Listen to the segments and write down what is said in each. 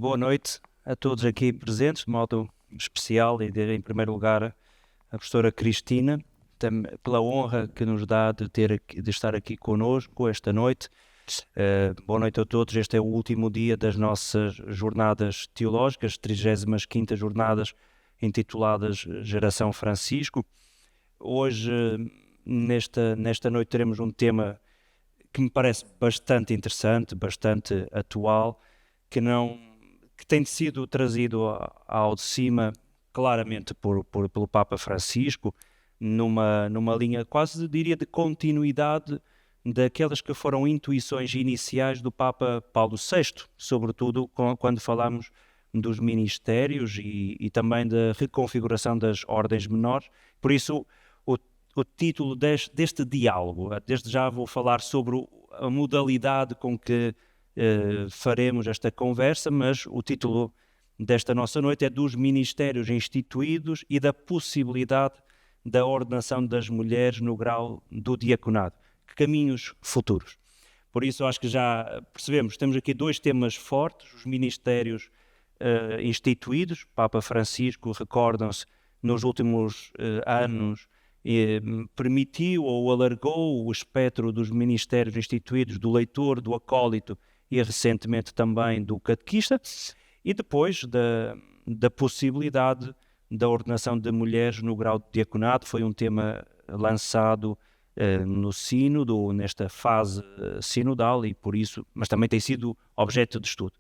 Boa noite a todos aqui presentes, de modo especial e em primeiro lugar a professora Cristina, pela honra que nos dá de estar aqui conosco esta noite. Boa noite a todos. Este é o último dia das nossas jornadas teológicas, 35ª jornadas intituladas Geração Francisco. Hoje, nesta noite, teremos um tema que me parece bastante interessante, bastante atual, que tem sido trazido ao de cima claramente pelo Papa Francisco, numa linha quase, diria, de continuidade daquelas que foram intuições iniciais do Papa Paulo VI, sobretudo quando falamos dos ministérios e também da reconfiguração das ordens menores. Por isso, o título deste diálogo, desde já vou falar sobre a modalidade com que faremos esta conversa, mas o título desta nossa noite é dos ministérios instituídos e da possibilidade da ordenação das mulheres no grau do diaconado. Que caminhos futuros? Por isso, acho que já percebemos, temos aqui dois temas fortes, os ministérios instituídos. Papa Francisco, recordam-se, nos últimos anos, permitiu ou alargou o espectro dos ministérios instituídos, do leitor, do acólito e recentemente também do catequista, e depois da possibilidade da ordenação de mulheres no grau de diaconado. Foi um tema lançado no sínodo, nesta fase sinodal, e por isso, mas também tem sido objeto de estudo.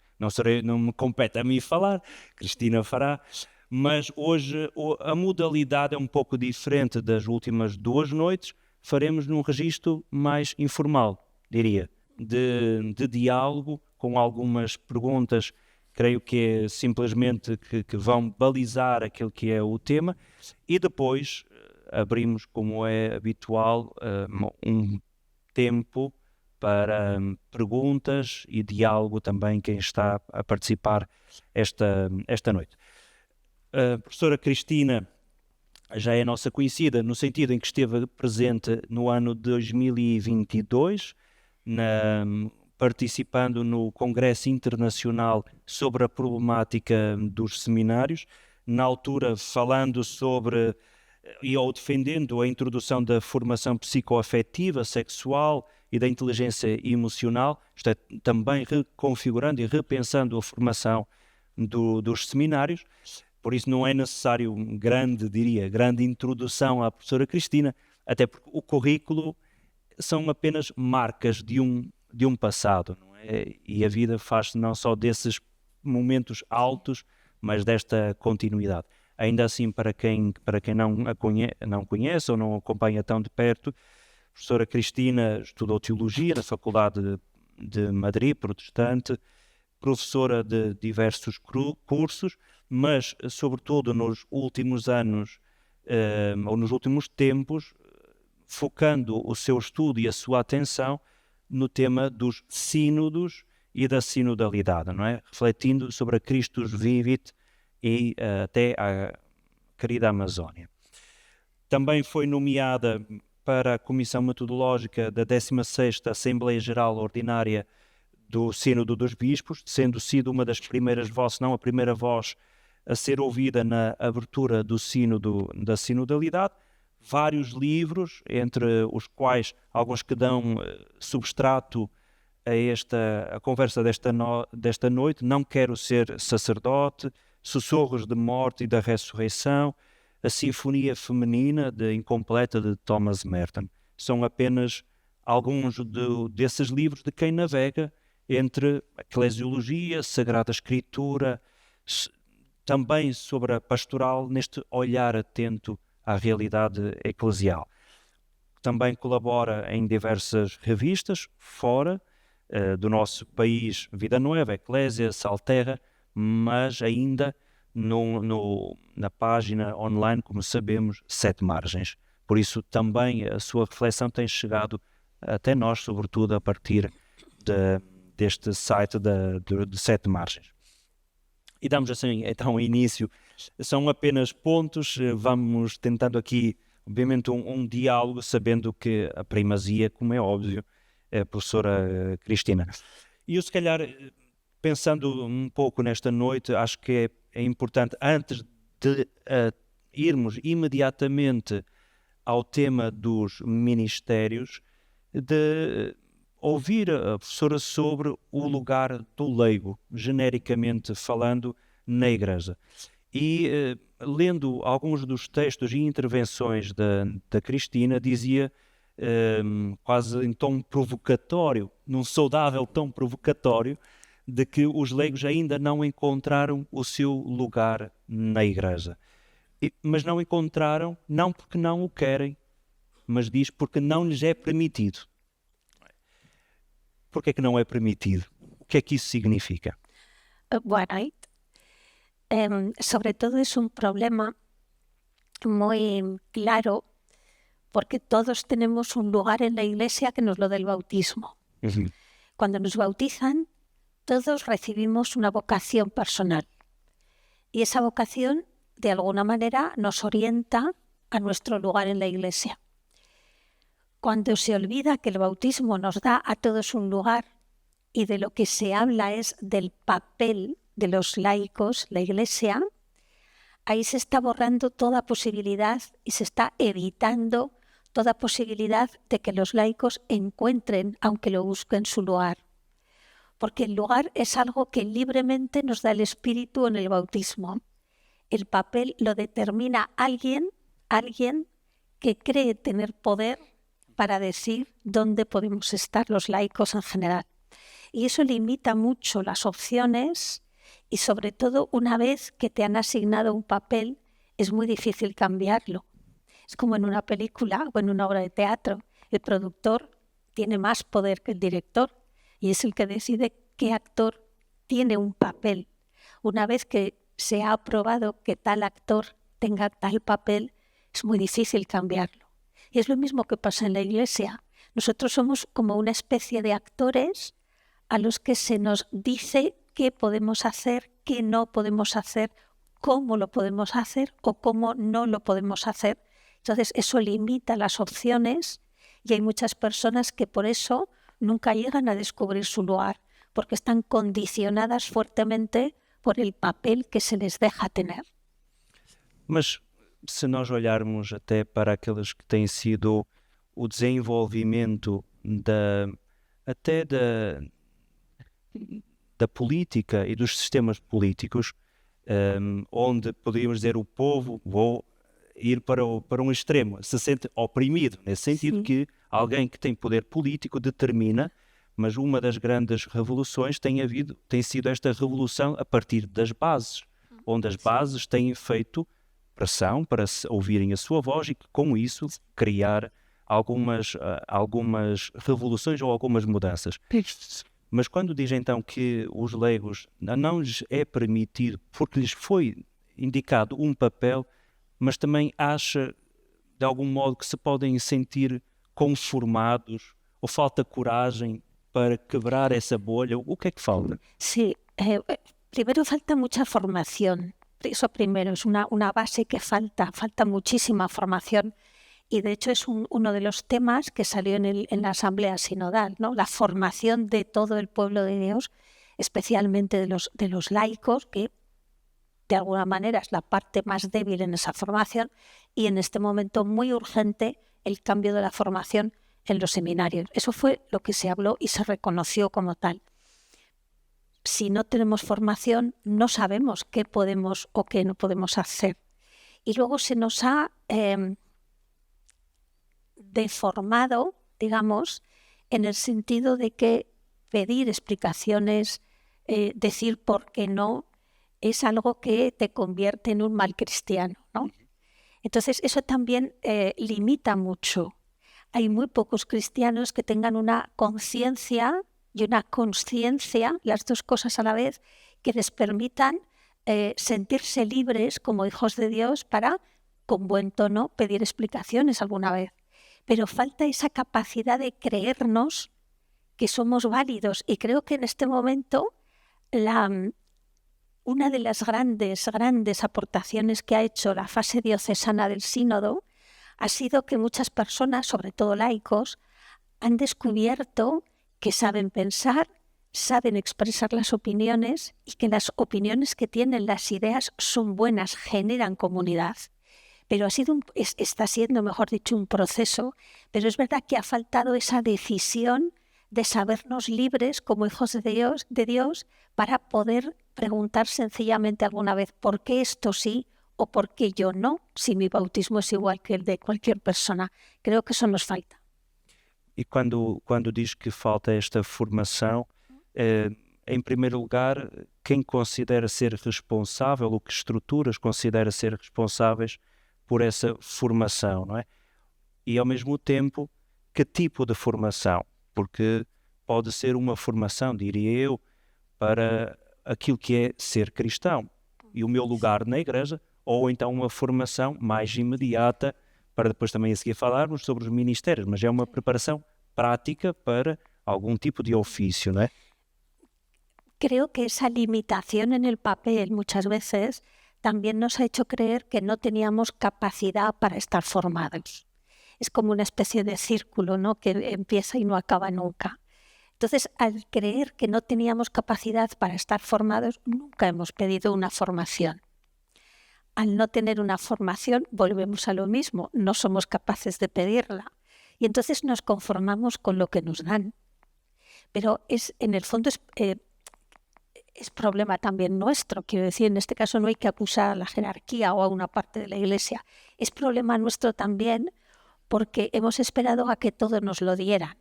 Não me compete a mim falar, Cristina fará, mas hoje a modalidade é um pouco diferente das últimas duas noites. Faremos num registro mais informal, diria, de diálogo, com algumas perguntas, creio que é simplesmente que vão balizar aquilo que é o tema, e depois abrimos, como é habitual, um tempo para perguntas e diálogo também quem está a participar esta noite. A professora Cristina já é nossa conhecida no sentido em que esteve presente no ano de 2022, participando no Congresso Internacional sobre a problemática dos seminários, na altura falando sobre ou defendendo a introdução da formação psicoafetiva, sexual e da inteligência emocional, isto é, também reconfigurando e repensando a formação dos seminários. Por isso não é necessário grande introdução à professora Cristina, até porque o currículo são apenas marcas de um passado, não é? E a vida faz-se não só desses momentos altos, mas desta continuidade. Ainda assim, para quem não conhece ou não acompanha tão de perto, a professora Cristina estudou Teologia na Faculdade de Madrid, protestante, professora de diversos cursos, mas, sobretudo, nos últimos anos, ou nos últimos tempos, focando o seu estudo e a sua atenção no tema dos sínodos e da sinodalidade, não é? Refletindo sobre a Christus Vivit e até a querida Amazónia. Também foi nomeada para a Comissão Metodológica da 16ª Assembleia Geral Ordinária do Sínodo dos Bispos, sendo sido uma das primeiras vozes, não a primeira voz, a ser ouvida na abertura do sínodo da sinodalidade. Vários livros, entre os quais alguns que dão substrato a conversa desta noite: Não Quero Ser Sacerdote, Sussurros de Morte e da Ressurreição, a Sinfonia Feminina Incompleta de Thomas Merton. São apenas alguns desses livros de quem navega entre a eclesiologia, Sagrada Escritura, também sobre a pastoral, neste olhar atento à realidade eclesial. Também colabora em diversas revistas fora do nosso país: Vida Nova, Eclésia, Salterra, mas ainda na página online, como sabemos, Sete Margens. Por isso também a sua reflexão tem chegado até nós, sobretudo a partir deste site de Sete Margens. E damos assim então início. São apenas pontos, vamos tentando aqui, obviamente, um diálogo, sabendo que a primazia, como é óbvio, é a professora Cristina. E eu, se calhar, pensando um pouco nesta noite, acho que é importante, antes de irmos imediatamente ao tema dos ministérios, de ouvir a professora sobre o lugar do leigo, genericamente falando, na Igreja. E lendo alguns dos textos e intervenções da Cristina, dizia, quase em tom provocatório, num saudável tom provocatório, de que os leigos ainda não encontraram o seu lugar na Igreja. Mas não encontraram, não porque não o querem, mas diz porque não lhes é permitido. Porquê é que não é permitido? O que é que isso significa? Bueno, sobre todo es un problema muy claro porque todos tenemos un lugar en la iglesia que nos lo da el bautismo. Uhum. Cuando nos bautizan, todos recibimos una vocación personal y esa vocación de alguna manera nos orienta a nuestro lugar en la iglesia. Cuando se olvida que el bautismo nos da a todos un lugar y de lo que se habla es del papel de los laicos, la iglesia, ahí se está borrando toda posibilidad y se está evitando toda posibilidad de que los laicos encuentren, aunque lo busquen, su lugar. Porque el lugar es algo que libremente nos da el Espíritu en el bautismo. El papel lo determina alguien que cree tener poder para decir dónde podemos estar los laicos en general. Y eso limita mucho las opciones y sobre todo una vez que te han asignado un papel es muy difícil cambiarlo. Es como en una película o en una obra de teatro. El productor tiene más poder que el director y es el que decide qué actor tiene un papel. Una vez que se ha aprobado que tal actor tenga tal papel, es muy difícil cambiarlo. Y es lo mismo que pasa en la iglesia. Nosotros somos como una especie de actores a los que se nos dice qué podemos hacer, qué no podemos hacer, cómo lo podemos hacer o cómo no lo podemos hacer. Entonces eso limita las opciones y hay muchas personas que por eso nunca llegan a descubrir su lugar, porque están condicionadas fuertemente por el papel que se les deja tener. Mas se nós olharmos até para aqueles que têm sido o desenvolvimento até da política e dos sistemas políticos, onde poderíamos dizer o povo, vou ir para um extremo, se sente oprimido, nesse sentido. Sim. Que alguém que tem poder político determina, mas uma das grandes revoluções tem sido esta revolução a partir das bases, onde as bases têm feito pressão para ouvirem a sua voz e com isso criar algumas revoluções ou algumas mudanças. Mas quando diz então que os leigos não lhes é permitido porque lhes foi indicado um papel, mas também acha de algum modo que se podem sentir conformados ou falta coragem para quebrar essa bolha? O que é que falta? Sí, primero falta mucha formación. Eso primero, es una base que falta muchísima formación y de hecho es uno de los temas que salió en la Asamblea Sinodal, ¿no? La formación de todo el pueblo de Dios, especialmente de los laicos, que de alguna manera es la parte más débil en esa formación y en este momento muy urgente el cambio de la formación en los seminarios. Eso fue lo que se habló y se reconoció como tal. Si no tenemos formación, no sabemos qué podemos o qué no podemos hacer. Y luego se nos ha deformado, digamos, en el sentido de que pedir explicaciones, decir por qué no, es algo que te convierte en un mal cristiano, ¿no? Entonces eso también limita mucho. Hay muy pocos cristianos que tengan una conciencia y una consciencia, las dos cosas a la vez, que les permitan sentirse libres como hijos de Dios para, con buen tono, pedir explicaciones alguna vez. Pero falta esa capacidad de creernos que somos válidos y creo que en este momento una de las grandes aportaciones que ha hecho la fase diocesana del sínodo ha sido que muchas personas, sobre todo laicos, han descubierto que saben pensar, saben expresar las opiniones y que las opiniones que tienen, las ideas son buenas, generan comunidad. Pero está siendo, mejor dicho, un proceso, pero es verdad que ha faltado esa decisión de sabernos libres como hijos de Dios para poder preguntar sencillamente alguna vez ¿por qué esto sí o por qué yo no? Si mi bautismo es igual que el de cualquier persona. Creo que eso nos falta. E quando diz que falta esta formação, em primeiro lugar, quem considera ser responsável ou que estruturas considera ser responsáveis por essa formação, não é? E ao mesmo tempo, que tipo de formação? Porque pode ser uma formação, diria eu, para aquilo que é ser cristão e o meu lugar na igreja, ou então uma formação mais imediata para depois também a seguir falarmos sobre os ministérios, mas é uma preparação prática para algum tipo de ofício, não é? Creo que esa limitación en el papel muchas veces también nos ha hecho creer que no teníamos capacidad para estar formados. Es como una especie de círculo, ¿no?, que empieza y no acaba nunca. Entonces, al creer que no teníamos capacidad para estar formados, nunca hemos pedido una formación. Al no tener una formación, volvemos a lo mismo, no somos capaces de pedirla. Y entonces nos conformamos con lo que nos dan. Pero en el fondo es problema también nuestro. Quiero decir, en este caso no hay que acusar a la jerarquía o a una parte de la Iglesia. Es problema nuestro también porque hemos esperado a que todo nos lo dieran.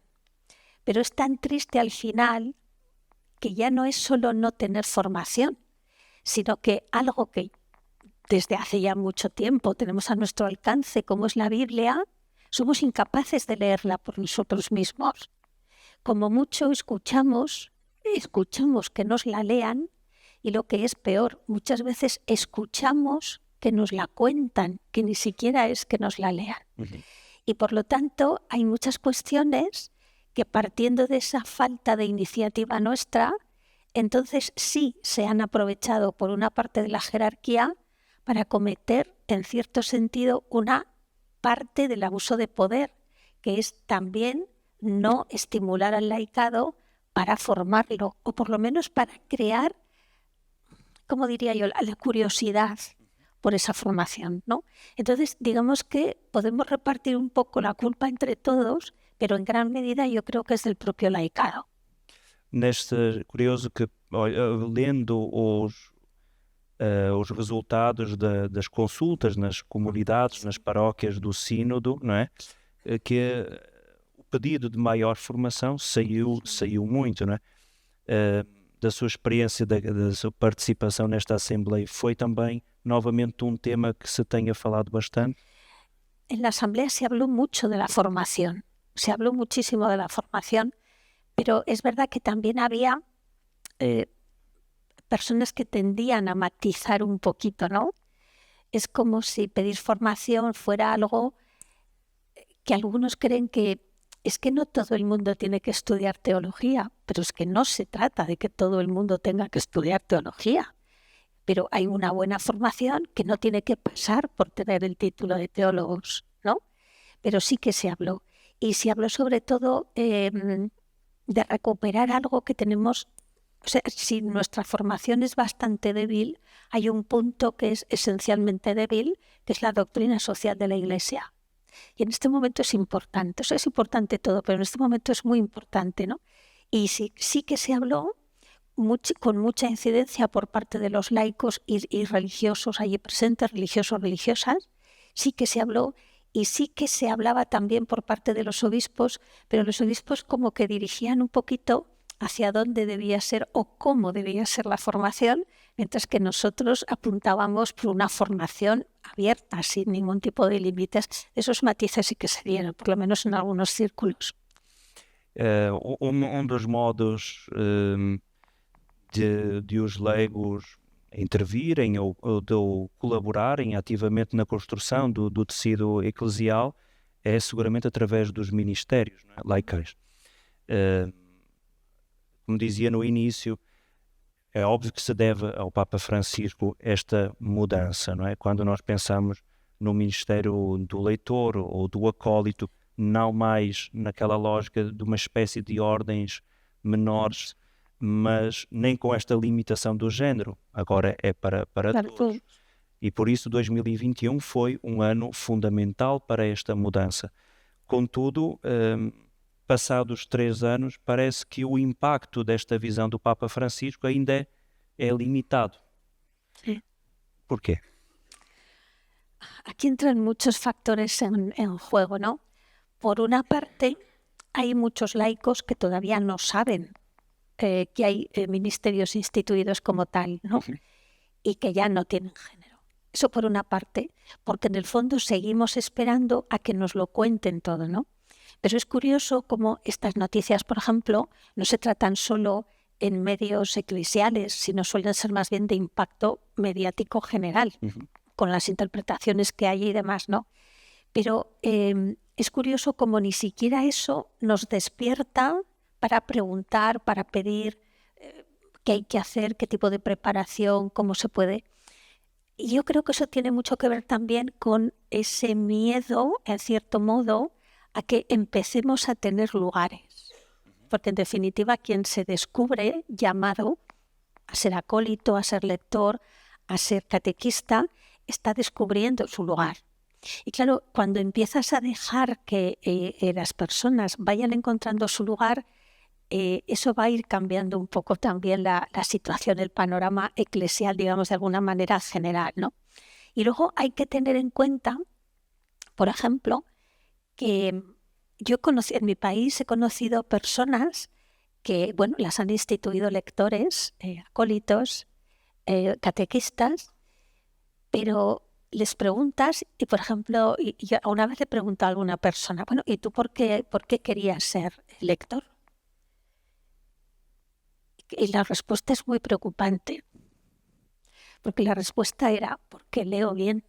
Pero es tan triste al final que ya no es solo no tener formación, sino que algo que desde hace ya mucho tiempo tenemos a nuestro alcance, como es la Biblia, somos incapaces de leerla por nosotros mismos. Como mucho escuchamos que nos la lean y lo que es peor, muchas veces escuchamos que nos la cuentan, que ni siquiera es que nos la lean. Uh-huh. Y por lo tanto hay muchas cuestiones que partiendo de esa falta de iniciativa nuestra, entonces sí se han aprovechado por una parte de la jerarquía para cometer, en cierto sentido, una parte del abuso de poder, que es también no estimular al laicado para formarlo, o por lo menos para crear, como diría yo, la curiosidad por esa formación, ¿no? Entonces, digamos que podemos repartir un poco la culpa entre todos, pero en gran medida yo creo que es del propio laicado. Curioso que, lendo os resultados das consultas nas comunidades, nas paróquias do sínodo, não é? Que o pedido de maior formação saiu muito, não é? Da sua experiência, da sua participação nesta Assembleia, foi também novamente un tema que se tenga falado bastante? En la Asamblea se habló mucho de la formación, se habló muchísimo de la formación, pero es verdad que también había personas que tendían a matizar un poquito, ¿no? Es como si pedir formación fuera algo que algunos creen que es que no todo el mundo tiene que estudiar teología, pero es que no se trata de que todo el mundo tenga que estudiar teología. Pero hay una buena formación que no tiene que pasar por tener el título de teólogos, ¿no? Pero sí que se habló. Y se habló sobre todo de recuperar algo que tenemos. O sea, si nuestra formación es bastante débil, hay un punto que es esencialmente débil, que es la doctrina social de la Iglesia. Y en este momento es importante. O sea, es importante todo, pero en este momento es muy importante, ¿no? Y sí que se habló con mucha incidencia por parte de los laicos y religiosos allí presentes, religiosos, religiosas, sí que se habló y sí que se hablaba también por parte de los obispos, pero los obispos como que dirigían un poquito hacia dónde debía ser o cómo debía ser la formación, mientras que nosotros apuntábamos por una formación abierta, sin ningún tipo de límites. Esos matices sí que se dieron, por lo menos en algunos círculos. Dos modos de os leigos intervirem ou de colaborarem ativamente na construção do tecido eclesial é seguramente através dos ministérios, não é? Laicais. Como dizia no início, é óbvio que se deve ao Papa Francisco esta mudança, não é? Quando nós pensamos no ministério do leitor ou do acólito, não mais naquela lógica de uma espécie de ordens menores, mas nem com esta limitação do género. Agora é para Claro, todos. E por isso 2021 foi um ano fundamental para esta mudança. Contudo, passados 3 anos, parece que o impacto desta visão do Papa Francisco ainda é limitado. Sí. ¿Por qué? Aquí entran muchos factores en juego, ¿no? Por una parte, hay muchos laicos que todavía no saben que hay ministerios instituidos como tal, ¿no? Y que ya no tienen género. Eso por una parte, porque en el fondo seguimos esperando a que nos lo cuenten todo, ¿no? Pero es curioso cómo estas noticias, por ejemplo, no se tratan solo en medios eclesiales, sino suelen ser más bien de impacto mediático general, con las interpretaciones que hay y demás, ¿no? Pero es curioso cómo ni siquiera eso nos despierta para preguntar, para pedir qué hay que hacer, qué tipo de preparación, cómo se puede. Y yo creo que eso tiene mucho que ver también con ese miedo, en cierto modo, a que empecemos a tener lugares. Porque en definitiva quien se descubre llamado a ser acólito, a ser lector, a ser catequista, está descubriendo su lugar. Y claro, cuando empiezas a dejar que las personas vayan encontrando su lugar, eso va a ir cambiando un poco también la situación, el panorama eclesial, digamos, de alguna manera general, ¿no? Y luego hay que tener en cuenta, por ejemplo, que yo en mi país he conocido personas que, bueno, las han instituido lectores, acólitos, catequistas, pero les preguntas y, por ejemplo, yo una vez le pregunto a alguna persona, bueno, ¿y tú por qué querías ser lector? Y la respuesta es muy preocupante, porque la respuesta era, porque leo bien.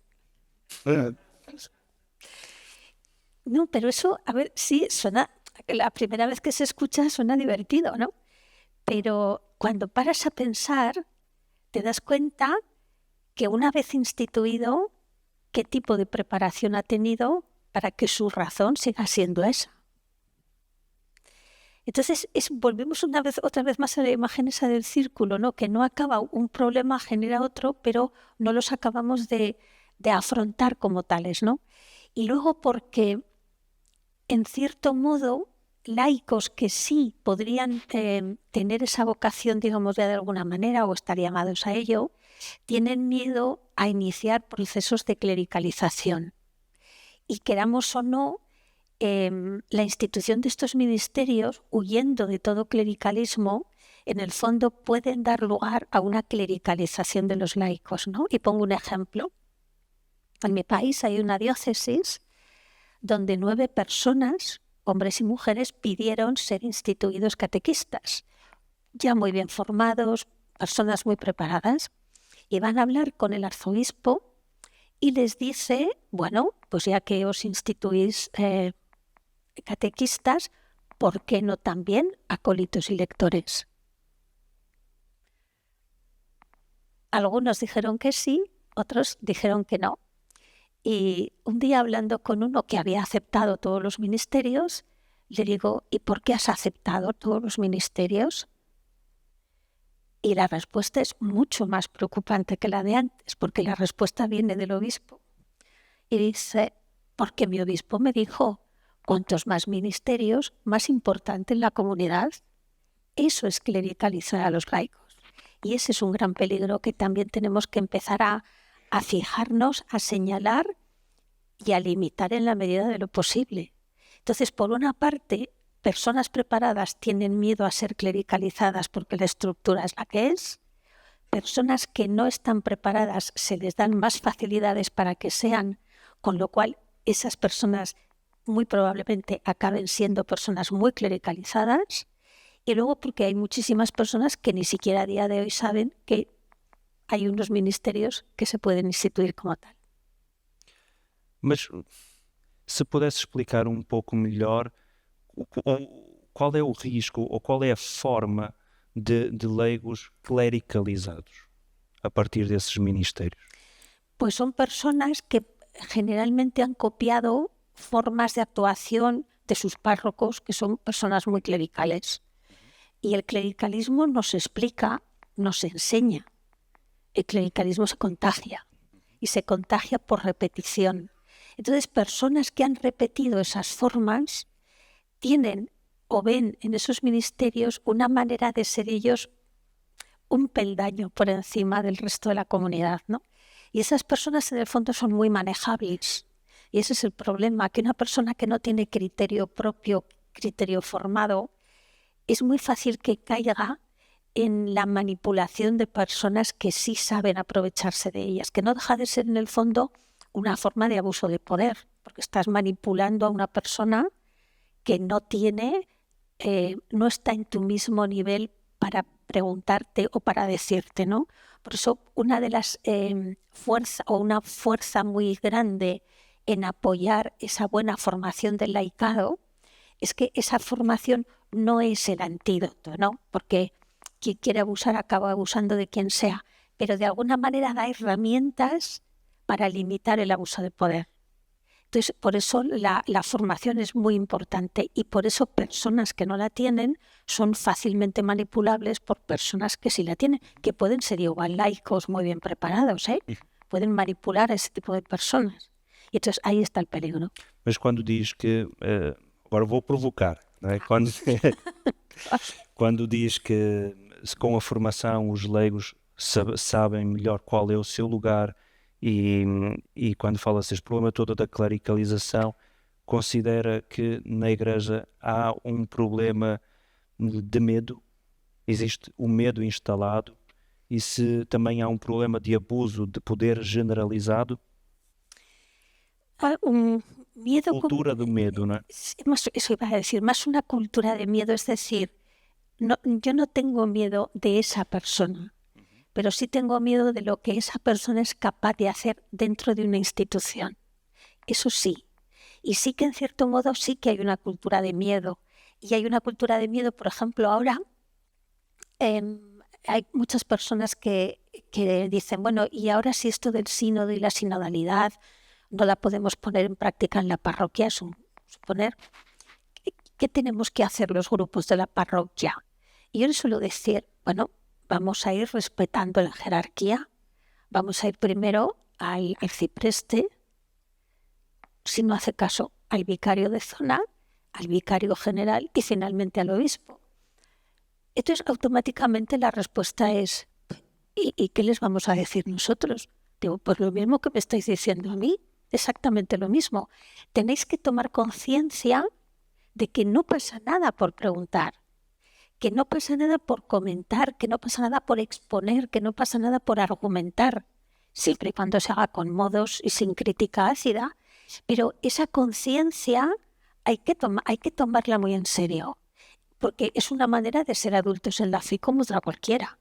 No, pero eso, a ver, sí, suena, la primera vez que se escucha suena divertido, ¿no? Pero cuando paras a pensar, te das cuenta que una vez instituido, ¿qué tipo de preparación ha tenido para que su razón siga siendo esa? Entonces, volvemos otra vez más a la imagen esa del círculo, ¿no? Que no acaba un problema, genera otro, pero no los acabamos de afrontar como tales, ¿no? Y luego porque, en cierto modo, laicos que sí podrían tener esa vocación, digamos, de alguna manera, o estar llamados a ello, tienen miedo a iniciar procesos de clericalización. Y queramos o no, la institución de estos ministerios, huyendo de todo clericalismo, en el fondo pueden dar lugar a una clericalización de los laicos, ¿no? Y pongo un ejemplo. En mi país hay una diócesis donde 9 personas, hombres y mujeres, pidieron ser instituidos catequistas, ya muy bien formados, personas muy preparadas, y van a hablar con el arzobispo y les dice, bueno, pues ya que os instituís catequistas, ¿por qué no también acólitos y lectores? Algunos dijeron que sí, otros dijeron que no. Y un día, hablando con uno que había aceptado todos los ministerios, le digo, ¿y por qué has aceptado todos los ministerios? Y la respuesta es mucho más preocupante que la de antes, porque la respuesta viene del obispo. Y dice, porque mi obispo me dijo, cuantos más ministerios, más importante en la comunidad. Eso es clericalizar a los laicos. Y ese es un gran peligro que también tenemos que empezar a fijarnos, a señalar y a limitar en la medida de lo posible. Entonces, por una parte, personas preparadas tienen miedo a ser clericalizadas porque la estructura es la que es. Personas que no están preparadas se les dan más facilidades para que sean, con lo cual esas personas muy probablemente acaben siendo personas muy clericalizadas. Y luego porque hay muchísimas personas que ni siquiera a día de hoy saben que hay unos ministerios que se pueden instituir como tal. Mas se pudesse explicar um pouco melhor qual é o risco ou qual é a forma de leigos clericalizados a partir desses ministérios? Pues son personas que generalmente han copiado formas de actuación de sus párrocos, que son personas muy clericales. Y el clericalismo nos explica, nos enseña. El clericalismo se contagia y se contagia por repetición. Entonces, personas que han repetido esas formas tienen o ven en esos ministerios una manera de ser ellos un peldaño por encima del resto de la comunidad, ¿no? Y esas personas en el fondo son muy manejables. Y ese es el problema, que una persona que no tiene criterio propio, criterio formado, es muy fácil que caiga en la manipulación de personas que sí saben aprovecharse de ellas, que no deja de ser en el fondo una forma de abuso de poder, porque estás manipulando a una persona que no tiene, no está en tu mismo nivel para preguntarte o para decirte, ¿no? Por eso una de las una fuerza muy grande en apoyar esa buena formación del laicado es que esa formación no es el antídoto, ¿no? Porque quien quiere abusar acaba abusando de quien sea, pero de alguna manera da herramientas para limitar el abuso de poder. Entonces, por eso la formación es muy importante y por eso personas que no la tienen son fácilmente manipulables por personas que sí la tienen, que pueden ser igual laicos muy bien preparados, ¿eh? Pueden manipular a ese tipo de personas. Y entonces ahí está el peligro. Mas quando diz que... agora vou provocar, não é? Quando diz que com a formação os leigos sabem melhor qual é o seu lugar e quando fala-se este problema todo da clericalização, considera que na Igreja há um problema de medo, existe o medo instalado, e se também há um problema de abuso de poder generalizado? Miedo, cultura do medo, ¿no? Eso iba a decir, más una cultura de miedo, es decir, yo no tengo miedo de esa persona, pero sí tengo miedo de lo que esa persona es capaz de hacer dentro de una institución. Eso sí. Y sí que en cierto modo sí que hay una cultura de miedo. Y hay una cultura de miedo, por ejemplo, ahora hay muchas personas que dicen, bueno, y ahora si esto del sínodo y la sinodalidad no la podemos poner en práctica en la parroquia, suponer, ¿qué tenemos que hacer los grupos de la parroquia? Y yo les suelo decir, bueno, vamos a ir respetando la jerarquía, vamos a ir primero al cipreste, si no hace caso, al vicario de zona, al vicario general y finalmente al obispo. Entonces, automáticamente la respuesta es, ¿y qué les vamos a decir nosotros? Digo, pues lo mismo que me estáis diciendo a mí, exactamente lo mismo. Tenéis que tomar conciencia de que no pasa nada por preguntar, que no pasa nada por comentar, que no pasa nada por exponer, que no pasa nada por argumentar, siempre y cuando se haga con modos y sin crítica ácida. Pero esa conciencia hay que tomarla muy en serio, porque es una manera de ser adultos en la fe como otra cualquiera.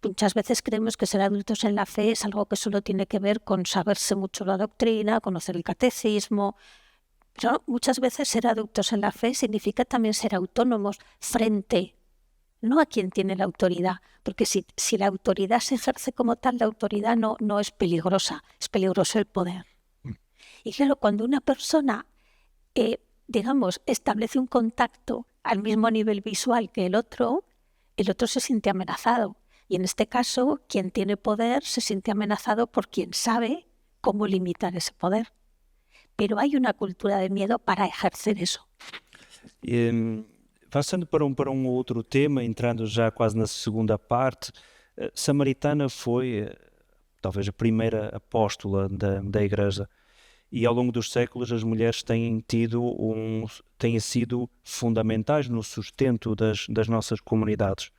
Muchas veces creemos que ser adultos en la fe es algo que solo tiene que ver con saberse mucho la doctrina, conocer el catecismo. Pero muchas veces ser adultos en la fe significa también ser autónomos frente, no a quien tiene la autoridad, porque si la autoridad se ejerce como tal, la autoridad no es peligrosa, es peligroso el poder. Y claro, cuando una persona, establece un contacto al mismo nivel visual que el otro se siente amenazado. Y en este caso, quien tiene poder se siente amenazado por quien sabe cómo limitar ese poder. Pero hay una cultura de miedo para ejercer eso. Passando para um outro tema, entrando já quase na segunda parte, Samaritana foi talvez a primeira apóstola da Igreja, e ao longo dos séculos as mulheres têm sido fundamentais no sustento das nossas comunidades.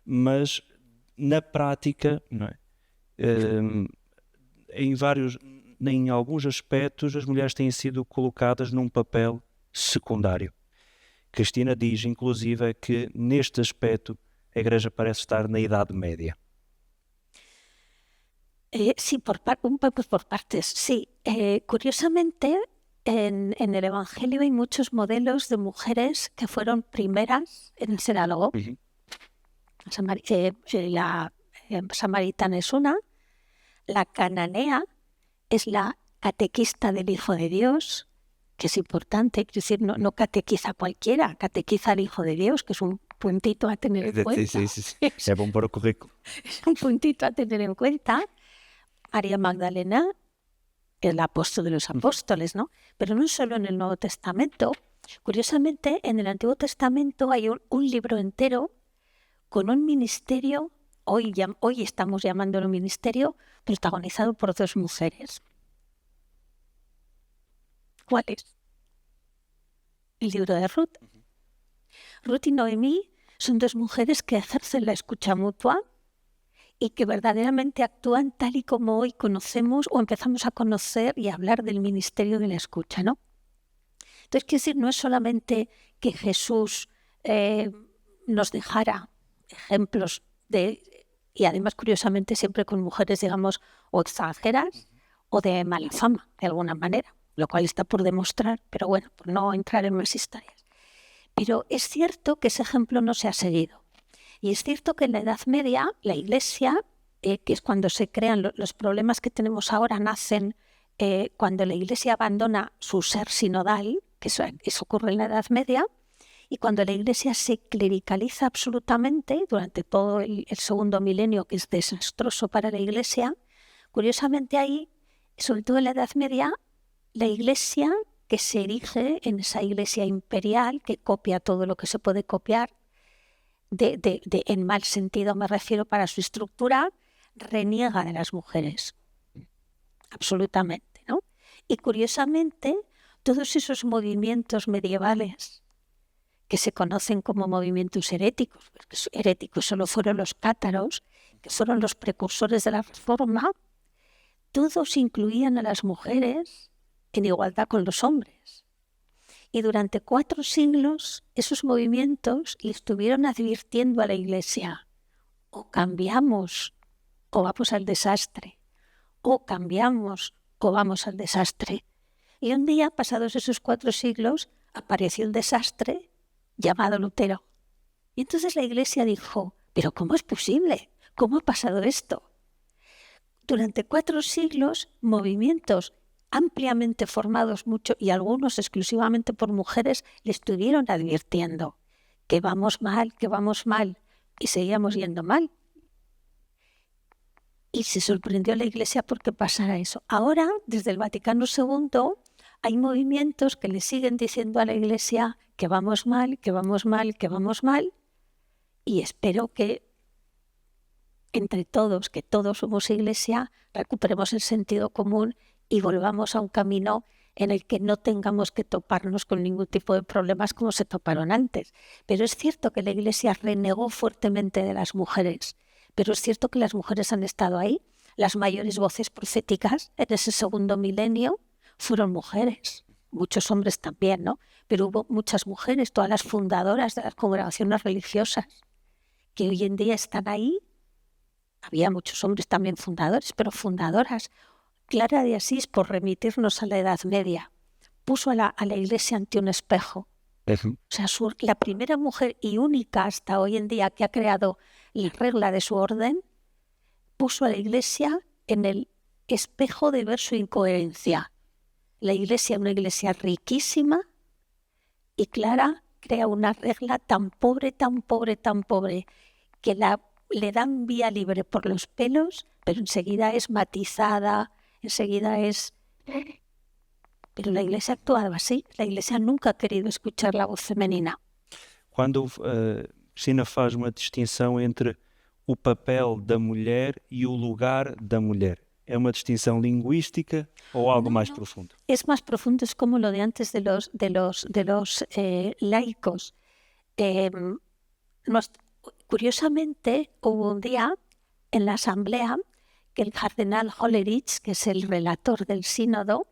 Mas na prática, não é? Em alguns aspectos, as mulheres têm sido colocadas num papel secundário. Cristina diz, inclusive, que neste aspecto a Igreja parece estar na Idade Média. Sí, por partes, sí. Curiosamente, en el Evangelio hay muchos modelos de mujeres que fueron primeras en el senálogo. Uh-huh. La samaritana es una, la cananea es la catequista del Hijo de Dios, que es importante, es decir, no catequiza a cualquiera, catequiza al Hijo de Dios, que es un puntito a tener en cuenta. Sí. É bom para o currículo. Es un puntito a tener en cuenta. María Magdalena, el apóstol de los apóstoles, ¿no? Pero no solo en el Nuevo Testamento. Curiosamente, en el Antiguo Testamento hay un libro entero con un ministerio, hoy estamos llamándolo ministerio, protagonizado por 2 mujeres. ¿Cuáles? El libro de Ruth. Ruth y Noemí son 2 mujeres que ejercen la escucha mutua y que verdaderamente actúan tal y como hoy conocemos o empezamos a conocer y a hablar del ministerio de la escucha, ¿no? Entonces, quiero decir, no es solamente que Jesús nos dejara ejemplos y además, curiosamente, siempre con mujeres, digamos, o extranjeras o de mala fama, de alguna manera, lo cual está por demostrar, pero bueno, por no entrar en más historias. Pero es cierto que ese ejemplo no se ha seguido. Y es cierto que en la Edad Media, la Iglesia, que es cuando se crean los problemas que tenemos ahora, nacen cuando la Iglesia abandona su ser sinodal, que eso ocurre en la Edad Media, y cuando la Iglesia se clericaliza absolutamente durante todo el segundo milenio, que es desastroso para la Iglesia, curiosamente ahí, sobre todo en la Edad Media, la Iglesia que se erige en esa Iglesia imperial, que copia todo lo que se puede copiar, en mal sentido me refiero para su estructura, reniega de las mujeres, absolutamente, ¿no? Y curiosamente, todos esos movimientos medievales que se conocen como movimientos heréticos, porque heréticos solo fueron los cátaros, que fueron los precursores de la Reforma, todos incluían a las mujeres en igualdad con los hombres. Y durante 4 siglos esos movimientos le estuvieron advirtiendo a la Iglesia: o cambiamos o vamos al desastre, o cambiamos o vamos al desastre. Y un día, pasados esos 4 siglos, apareció el desastre llamado Lutero. Y entonces la Iglesia dijo: ¿pero cómo es posible? ¿Cómo ha pasado esto? Durante 4 siglos, movimientos ampliamente formados mucho y algunos exclusivamente por mujeres le estuvieron advirtiendo que vamos mal, y seguíamos yendo mal. Y se sorprendió la Iglesia porque pasara eso. Ahora, desde el Vaticano II, hay movimientos que le siguen diciendo a la Iglesia que vamos mal, y espero que entre todos, que todos somos Iglesia, recuperemos el sentido común y volvamos a un camino en el que no tengamos que toparnos con ningún tipo de problemas como se toparon antes. Pero es cierto que la Iglesia renegó fuertemente de las mujeres, pero es cierto que las mujeres han estado ahí. Las mayores voces proféticas en ese segundo milenio fueron mujeres, muchos hombres también, ¿no? Pero hubo muchas mujeres, todas las fundadoras de las congregaciones religiosas, que hoy en día están ahí. Había muchos hombres también fundadores, pero fundadoras. Clara de Asís, por remitirnos a la Edad Media, puso a la Iglesia ante un espejo. O sea, la primera mujer y única hasta hoy en día que ha creado la regla de su orden, puso a la Iglesia en el espejo de ver su incoherencia. La Iglesia, una Iglesia riquísima, y Clara crea una regla tan pobre, que le dan vía libre por los pelos, pero enseguida es matizada, Pero la Iglesia ha actuado así. La Iglesia nunca ha querido escuchar la voz femenina. Quando Cristina faz uma distinção entre o papel da mulher e o lugar da mulher, ¿es una distinción lingüística o algo más profundo? Es más profundo, es como lo de antes de los laicos. Curiosamente, hubo un día en la asamblea que el cardenal Hollerich, que es el relator del sínodo,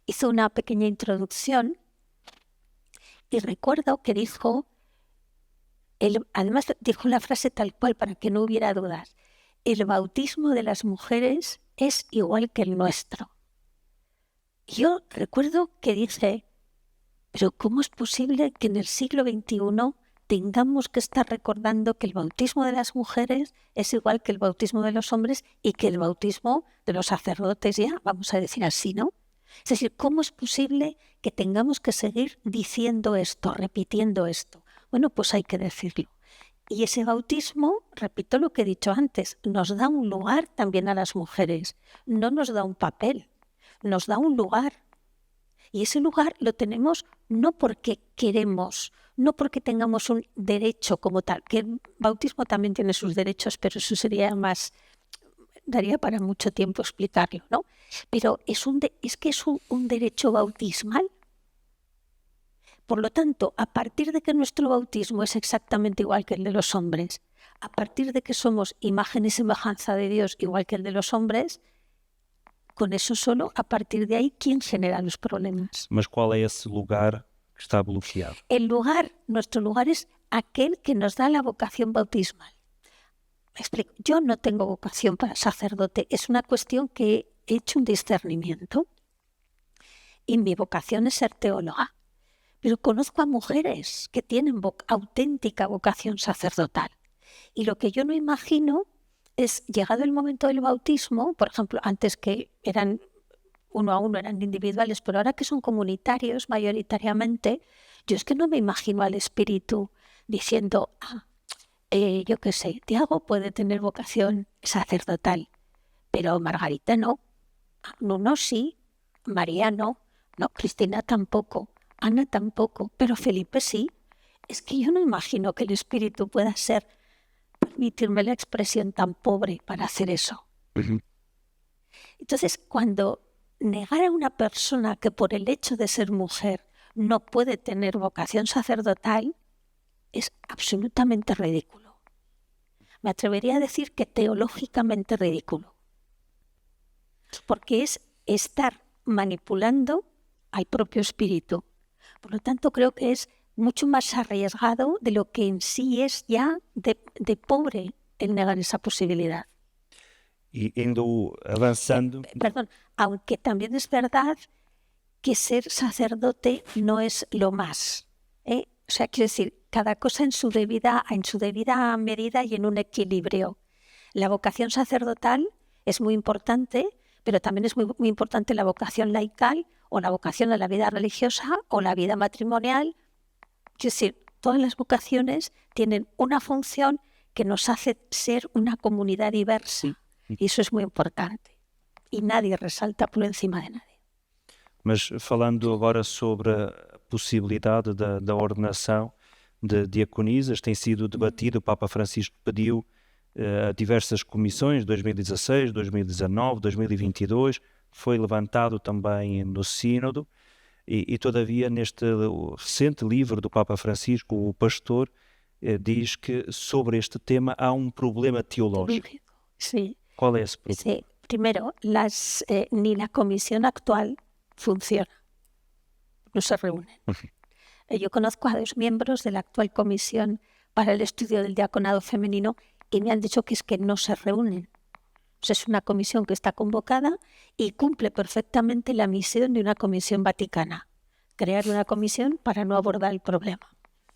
hizo una pequeña introducción y recuerdo que además dijo la frase tal cual para que no hubiera dudas: el bautismo de las mujeres es igual que el nuestro. Yo recuerdo que dije: pero ¿cómo es posible que en el siglo XXI tengamos que estar recordando que el bautismo de las mujeres es igual que el bautismo de los hombres y que el bautismo de los sacerdotes, ya, vamos a decir así, ¿no? Es decir, ¿cómo es posible que tengamos que seguir diciendo esto, repitiendo esto? Bueno, pues hay que decirlo. Y ese bautismo, repito lo que he dicho antes, nos da un lugar también a las mujeres. No nos da un papel, nos da un lugar. Y ese lugar lo tenemos no porque queremos, no porque tengamos un derecho como tal, que el bautismo también tiene sus derechos, pero eso sería más, daría para mucho tiempo explicarlo, ¿no? Pero es que es un derecho bautismal. Por lo tanto, a partir de que nuestro bautismo es exactamente igual que el de los hombres, a partir de que somos imagen y semejanza de Dios igual que el de los hombres, con eso solo, a partir de ahí, ¿quién genera los problemas? Mas qual é esse lugar que está bloqueado? Nuestro lugar es aquel que nos da la vocación bautismal. Me explico. Yo no tengo vocación para sacerdote, es una cuestión que he hecho un discernimiento y mi vocación es ser teóloga. Pero conozco a mujeres que tienen auténtica vocación sacerdotal. Y lo que yo no imagino es, llegado el momento del bautismo, por ejemplo, antes que eran uno a uno, eran individuales, pero ahora que son comunitarios mayoritariamente, yo es que no me imagino al Espíritu diciendo, yo qué sé, Tiago puede tener vocación sacerdotal, pero Margarita no, Nuno sí, María no, Cristina tampoco, Ana tampoco, pero Felipe sí. Es que yo no imagino que el Espíritu pueda ser, permitirme la expresión, tan pobre para hacer eso. Entonces, cuando negar a una persona que por el hecho de ser mujer no puede tener vocación sacerdotal es absolutamente ridículo. Me atrevería a decir que teológicamente ridículo. Porque es estar manipulando al propio espíritu. Por lo tanto, creo que es mucho más arriesgado de lo que en sí es ya de pobre el negar esa posibilidad. E indo avançando... Perdón, aunque también es verdad que ser sacerdote no es lo más. O sea, quiero decir, cada cosa en su debida medida y en un equilibrio. La vocación sacerdotal es muy importante, pero también es muy, muy importante la vocación laical o la vocación a la vida religiosa o la vida matrimonial. Quiero decir, todas las vocaciones tienen una función que nos hace ser una comunidad diversa. Y eso es muy importante. E nadie resalta por encima de nadie. Mas falando agora sobre a possibilidade da ordenação de diaconisas, tem sido debatido, o Papa Francisco pediu a diversas comissões, 2016, 2019, 2022, foi levantado também no Sínodo, e todavia neste recente livro do Papa Francisco, o Pastor, diz que sobre este tema há um problema teológico. Sí. ¿Cuál es? Sí. Primero, ni la comisión actual funciona. No se reúnen. Yo conozco a 2 miembros de la actual comisión para el estudio del diaconado femenino y me han dicho que es que no se reúnen. O sea, es una comisión que está convocada y cumple perfectamente la misión de una comisión vaticana. Crear una comisión para no abordar el problema.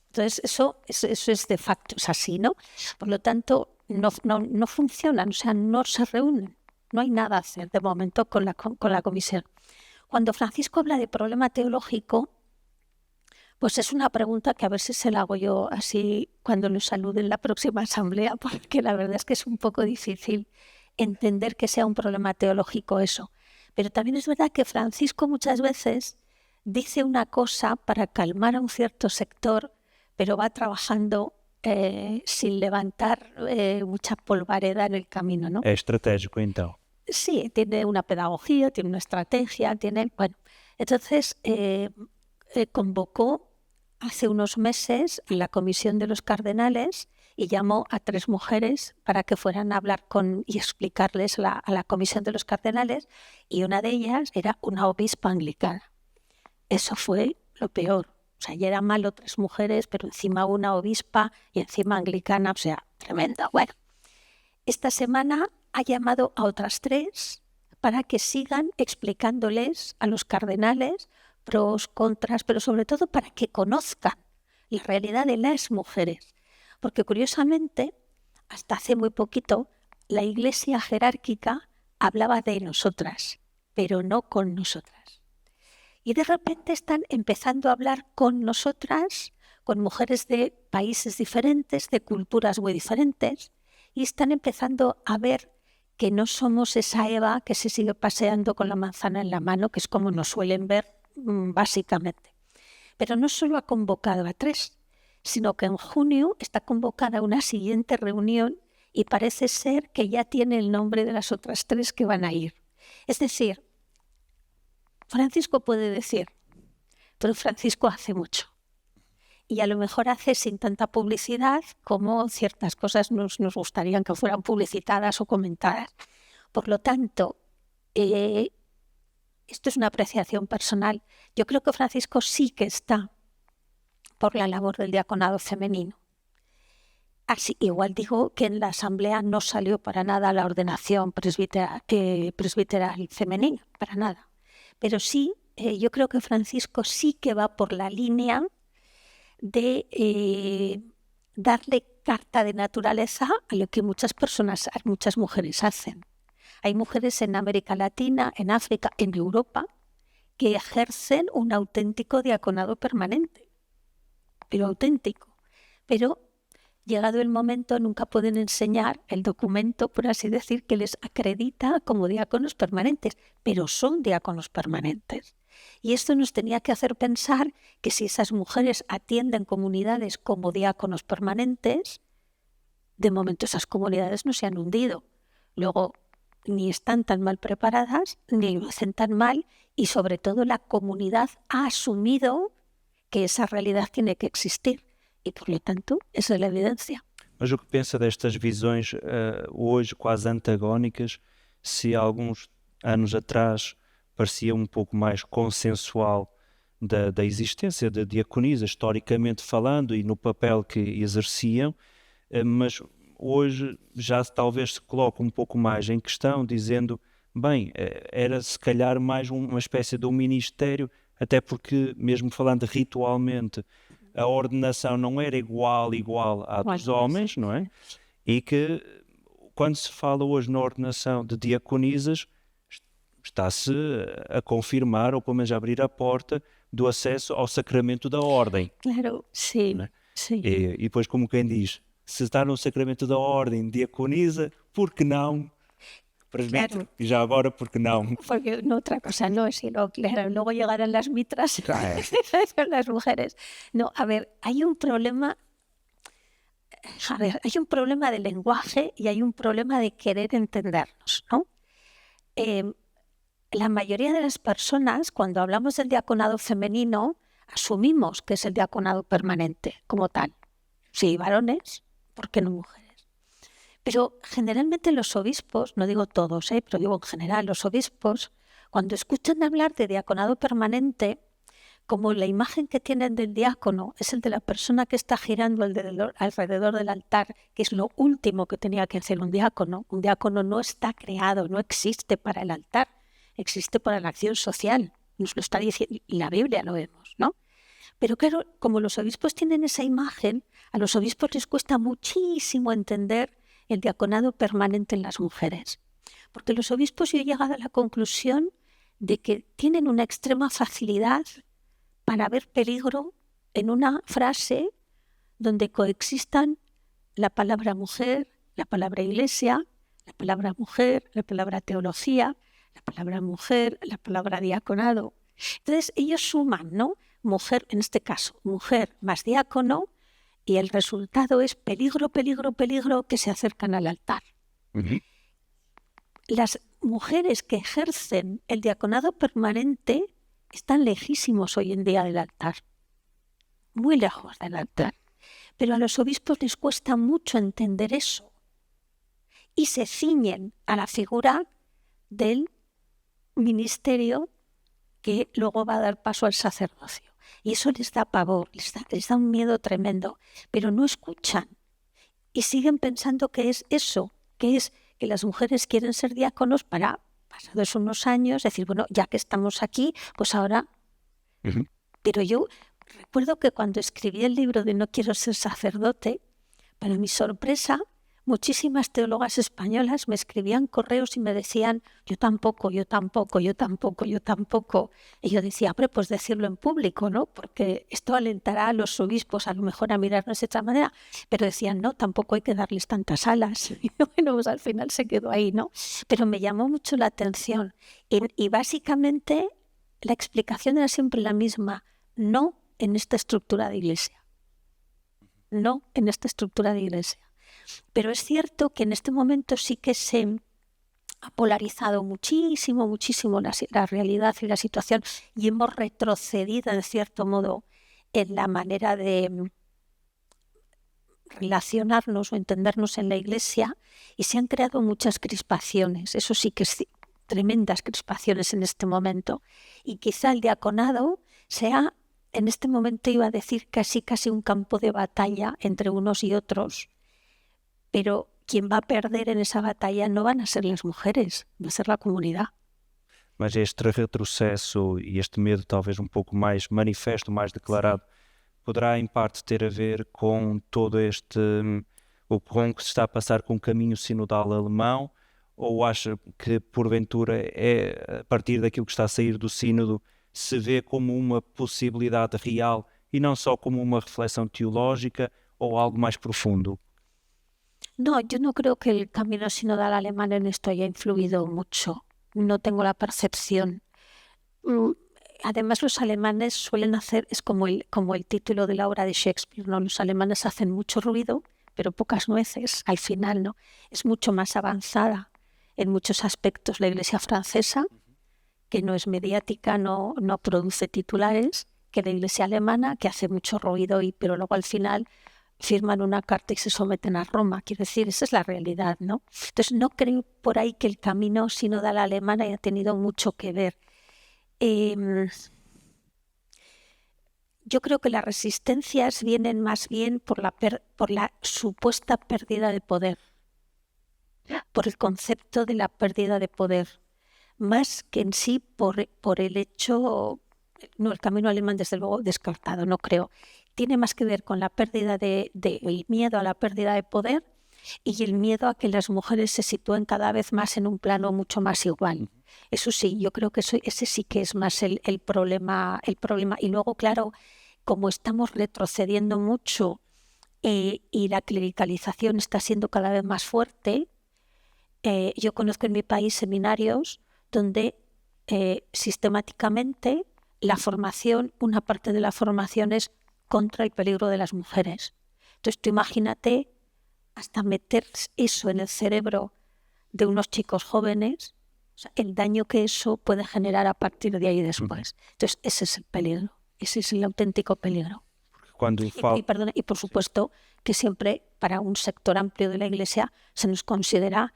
Entonces, eso es de facto, es así, ¿no? Por lo tanto, no funcionan, o sea, no se reúnen. No hay nada a hacer de momento con la comisión. Cuando Francisco habla de problema teológico, pues es una pregunta que a ver si se la hago yo así cuando lo salude en la próxima asamblea, porque la verdad es que es un poco difícil entender que sea un problema teológico eso. Pero también es verdad que Francisco muchas veces dice una cosa para calmar a un cierto sector, pero va trabajando sin levantar mucha polvareda en el camino, ¿no? É estratégico, então. Sí, tiene una pedagogía, tiene una estrategia, bueno. Entonces convocó hace unos meses la comisión de los cardenales y llamó a 3 mujeres para que fueran a hablar y explicarles a la comisión de los cardenales, y una de ellas era una obispa anglicana. Eso fue lo peor. O sea, ya era malo 3 mujeres, pero encima una obispa y encima anglicana, o sea, tremendo. Bueno, esta semana ha llamado a otras 3 para que sigan explicándoles a los cardenales pros, contras, pero sobre todo para que conozcan la realidad de las mujeres. Porque curiosamente, hasta hace muy poquito, la Iglesia jerárquica hablaba de nosotras, pero no con nosotras. Y de repente están empezando a hablar con nosotras con mujeres de países diferentes, de culturas muy diferentes, y están empezando a ver que no somos esa Eva que se sigue paseando con la manzana en la mano, que es como nos suelen ver básicamente. Pero no solo ha convocado a 3, sino que en junio está convocada una siguiente reunión y parece ser que ya tiene el nombre de las otras 3 que van a ir. Es decir, Francisco puede decir, pero Francisco hace mucho. Y a lo mejor hace sin tanta publicidad como ciertas cosas nos gustarían que fueran publicitadas o comentadas. Por lo tanto, esto es una apreciación personal. Yo creo que Francisco sí que está por la labor del diaconado femenino. Así, igual digo que en la asamblea no salió para nada la ordenación presbiteral femenina, para nada. Pero sí, yo creo que Francisco sí que va por la línea de darle carta de naturaleza a lo que muchas mujeres hacen. Hay mujeres en América Latina, en África, en Europa, que ejercen un auténtico diaconado permanente, pero auténtico. Pero llegado el momento nunca pueden enseñar el documento, por así decir, que les acredita como diáconos permanentes, pero son diáconos permanentes. Y esto nos tenía que hacer pensar que si esas mujeres atienden comunidades como diáconos permanentes, de momento esas comunidades no se han hundido. Luego, ni están tan mal preparadas, ni lo hacen tan mal, y sobre todo la comunidad ha asumido que esa realidad tiene que existir. E, por lo tanto, essa é a evidência. Mas o que pensa destas visões hoje quase antagónicas, se há alguns anos atrás parecia um pouco mais consensual da existência de diaconisas, historicamente falando, e no papel que exerciam, mas hoje já talvez se coloca um pouco mais em questão, dizendo, bem, era se calhar mais uma espécie de um ministério, até porque, mesmo falando ritualmente, a ordenação não era igual à dos homens, não é? E que, quando se fala hoje na ordenação de diaconisas, está-se a confirmar, ou pelo menos a abrir a porta do acesso ao sacramento da ordem. Claro, sim. Não é? Sim. E depois, como quem diz, se está no sacramento da ordem, diaconiza, por que não? Presbítero, claro. Y ya ahora, ¿por qué no? Porque no, otra cosa no, sino, claro, luego llegarán las mitras con las mujeres. No, a ver, hay un problema de lenguaje y hay un problema de querer entendernos, ¿no? La mayoría de las personas, cuando hablamos del diaconado femenino, asumimos que es el diaconado permanente, como tal. Sí, varones, ¿por qué no mujeres? Pero generalmente los obispos, no digo todos, pero digo en general, los obispos, cuando escuchan hablar de diaconado permanente, como la imagen que tienen del diácono es el de la persona que está girando alrededor del altar, que es lo último que tenía que hacer un diácono no está creado, no existe para el altar, existe para la acción social, nos lo está diciendo, y la Biblia lo vemos, ¿no? Pero claro, como los obispos tienen esa imagen, a los obispos les cuesta muchísimo entender el diaconado permanente en las mujeres. Porque los obispos, yo he llegado a la conclusión de que tienen una extrema facilidad para ver peligro en una frase donde coexistan la palabra mujer, la palabra iglesia, la palabra mujer, la palabra teología, la palabra mujer, la palabra diaconado. Entonces ellos suman, ¿no? Mujer, en este caso, mujer más diácono, y el resultado es peligro, peligro, peligro, que se acercan al altar. Uh-huh. Las mujeres que ejercen el diaconado permanente están lejísimos hoy en día del altar, muy lejos del altar. Pero a los obispos les cuesta mucho entender eso y se ciñen a la figura del ministerio que luego va a dar paso al sacerdocio. Y eso les da pavor, les da un miedo tremendo, pero no escuchan y siguen pensando que es eso, que es que las mujeres quieren ser diáconos para, pasados unos años, decir, bueno, ya que estamos aquí, pues ahora... Uh-huh. Pero yo recuerdo que cuando escribí el libro de No quiero ser sacerdote, para mi sorpresa, muchísimas teólogas españolas me escribían correos y me decían, yo tampoco, yo tampoco, yo tampoco, yo tampoco. Y yo decía, hombre, pues decirlo en público, ¿no? Porque esto alentará a los obispos a lo mejor a mirarnos de esta manera. Pero decían, no, tampoco hay que darles tantas alas. Y bueno, pues al final se quedó ahí, ¿no? Pero me llamó mucho la atención. Y básicamente la explicación era siempre la misma, no en esta estructura de iglesia. No en esta estructura de iglesia. Pero es cierto que en este momento sí que se ha polarizado muchísimo, muchísimo la realidad y la situación y hemos retrocedido en cierto modo en la manera de relacionarnos o entendernos en la iglesia y se han creado muchas crispaciones, eso sí que es tremendas crispaciones en este momento y quizá el diaconado sea en este momento iba a decir casi un campo de batalla entre unos y otros, pero quien va a perder en esa batalla no van a ser las mujeres, va a ser la comunidad. Mas este retrocesso e este medo talvez um pouco mais manifesto, mais declarado, poderá em parte ter a ver com todo o com que se está a passar com o caminho sinodal alemão, ou acha que porventura é a partir daquilo que está a sair do sínodo se vê como uma possibilidade real e não só como uma reflexão teológica ou algo mais profundo? No, yo no creo que el camino sinodal alemán en esto haya influido mucho. No tengo la percepción. Además, los alemanes suelen hacer, es como el título de la obra de Shakespeare, ¿no? Los alemanes hacen mucho ruido, pero pocas nueces al final, ¿no? Es mucho más avanzada en muchos aspectos la Iglesia francesa, que no es mediática, no produce titulares, que la Iglesia alemana, que hace mucho ruido, pero luego al final firman una carta y se someten a Roma. Quiero decir, esa es la realidad, ¿no? Entonces, no creo por ahí que el camino sinodal alemán haya tenido mucho que ver. Yo creo que las resistencias vienen más bien por la supuesta pérdida de poder, por el concepto de la pérdida de poder, más que en sí por el hecho, no, el camino alemán desde luego descartado, no creo. Tiene más que ver con la pérdida el miedo a la pérdida de poder y el miedo a que las mujeres se sitúen cada vez más en un plano mucho más igual. Eso sí, yo creo que ese sí que es más el problema. Y luego, claro, como estamos retrocediendo mucho y la clericalización está siendo cada vez más fuerte, yo conozco en mi país seminarios donde sistemáticamente una parte de la formación es contra el peligro de las mujeres. Entonces tú imagínate hasta meter eso en el cerebro de unos chicos jóvenes, o sea, el daño que eso puede generar a partir de ahí después. Entonces ese es el peligro, ese es el auténtico peligro. Y por supuesto que siempre para un sector amplio de la Iglesia se nos considera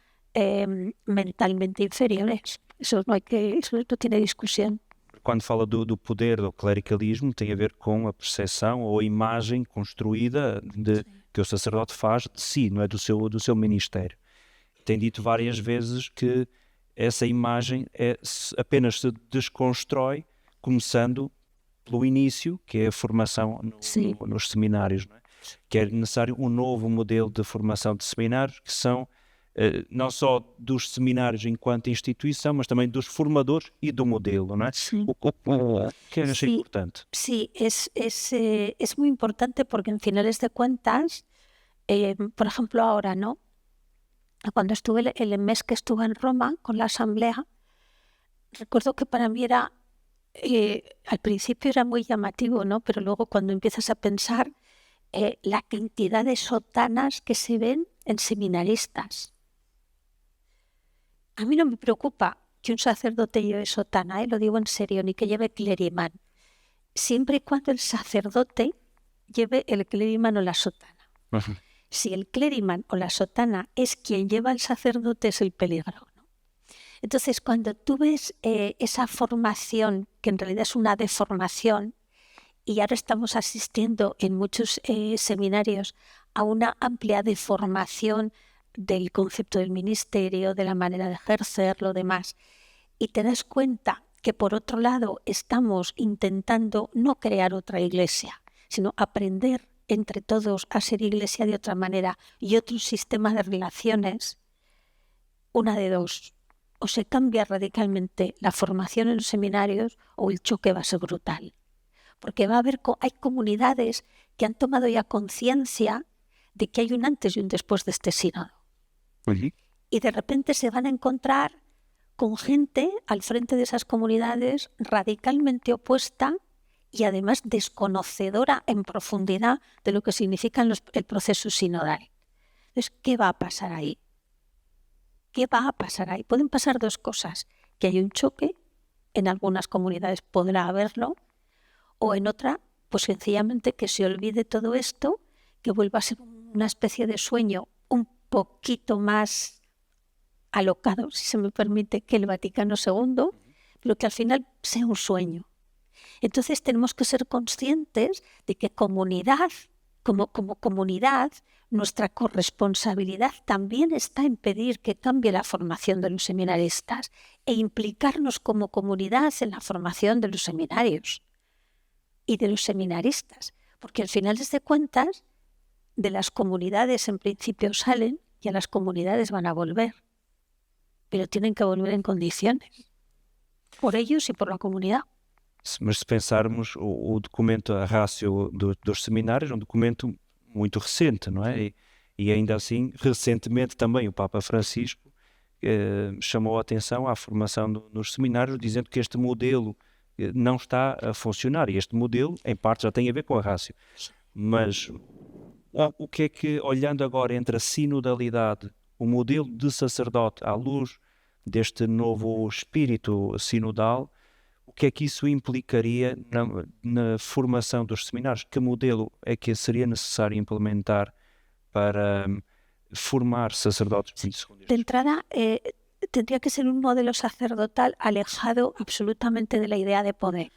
mentalmente inferiores. Eso no tiene discusión. Quando fala do poder do clericalismo, tem a ver com a percepção ou a imagem construída que o sacerdote faz de si, não é? Do seu ministério. Tem dito várias vezes que essa imagem apenas se desconstrói começando pelo início, que é a formação nos seminários, não é? Que é necessário um novo modelo de formação de seminários, que são não só dos seminários enquanto instituição, mas também dos formadores y do modelo, ¿no? Sí. Que es importante. Sí, es muy importante porque en finales de cuentas, por ejemplo ahora, ¿no? Cuando estuve el mes que estuve en Roma con la asamblea, recuerdo que para mí era, al principio era muy llamativo, ¿no? Pero luego cuando empiezas a pensar la cantidad de sotanas que se ven en seminaristas. A mí no me preocupa que un sacerdote lleve sotana, lo digo en serio, ni que lleve clériman, siempre y cuando el sacerdote lleve el clériman o la sotana. Uh-huh. Si el clériman o la sotana es quien lleva al sacerdote, es el peligro, ¿no? Entonces, cuando tú ves esa formación, que en realidad es una deformación, y ahora estamos asistiendo en muchos seminarios a una amplia deformación del concepto del ministerio, de la manera de ejercer, lo demás, y te das cuenta que por otro lado estamos intentando no crear otra iglesia, sino aprender entre todos a ser iglesia de otra manera y otro sistema de relaciones, una de dos: o se cambia radicalmente la formación en los seminarios o el choque va a ser brutal. Porque hay comunidades que han tomado ya conciencia de que hay un antes y un después de este sínodo. Y de repente se van a encontrar con gente al frente de esas comunidades radicalmente opuesta y además desconocedora en profundidad de lo que significa el proceso sinodal. Entonces, ¿qué va a pasar ahí? ¿Qué va a pasar ahí? Pueden pasar dos cosas: que hay un choque, en algunas comunidades podrá haberlo, o en otra, pues sencillamente que se olvide todo esto, que vuelva a ser una especie de sueño un poquito más alocado, si se me permite, que el Vaticano II, pero que al final sea un sueño. Entonces tenemos que ser conscientes de que comunidad, como comunidad, nuestra corresponsabilidad también está en pedir que cambie la formación de los seminaristas e implicarnos como comunidad en la formación de los seminarios y de los seminaristas, porque al final de cuentas de las comunidades en principio salen y a las comunidades van a volver, pero tienen que volver en condiciones, por ellos y por la comunidad. Mas se pensarmos, o documento, a Ratio dos seminários, é um documento muito recente, não é? E ainda assim, recentemente também o Papa Francisco chamou a atenção à formação nos seminários, dizendo que este modelo não está a funcionar. E este modelo, em parte, já tem a ver com a Ratio. Mas o que é que, olhando agora entre a sinodalidade, o modelo de sacerdote à luz deste novo espírito sinodal, o que é que isso implicaria na formação dos seminários? Que modelo é que seria necessário implementar para formar sacerdotes? De entrada, tendría que ser un modelo sacerdotal alejado absolutamente de la idea de poder.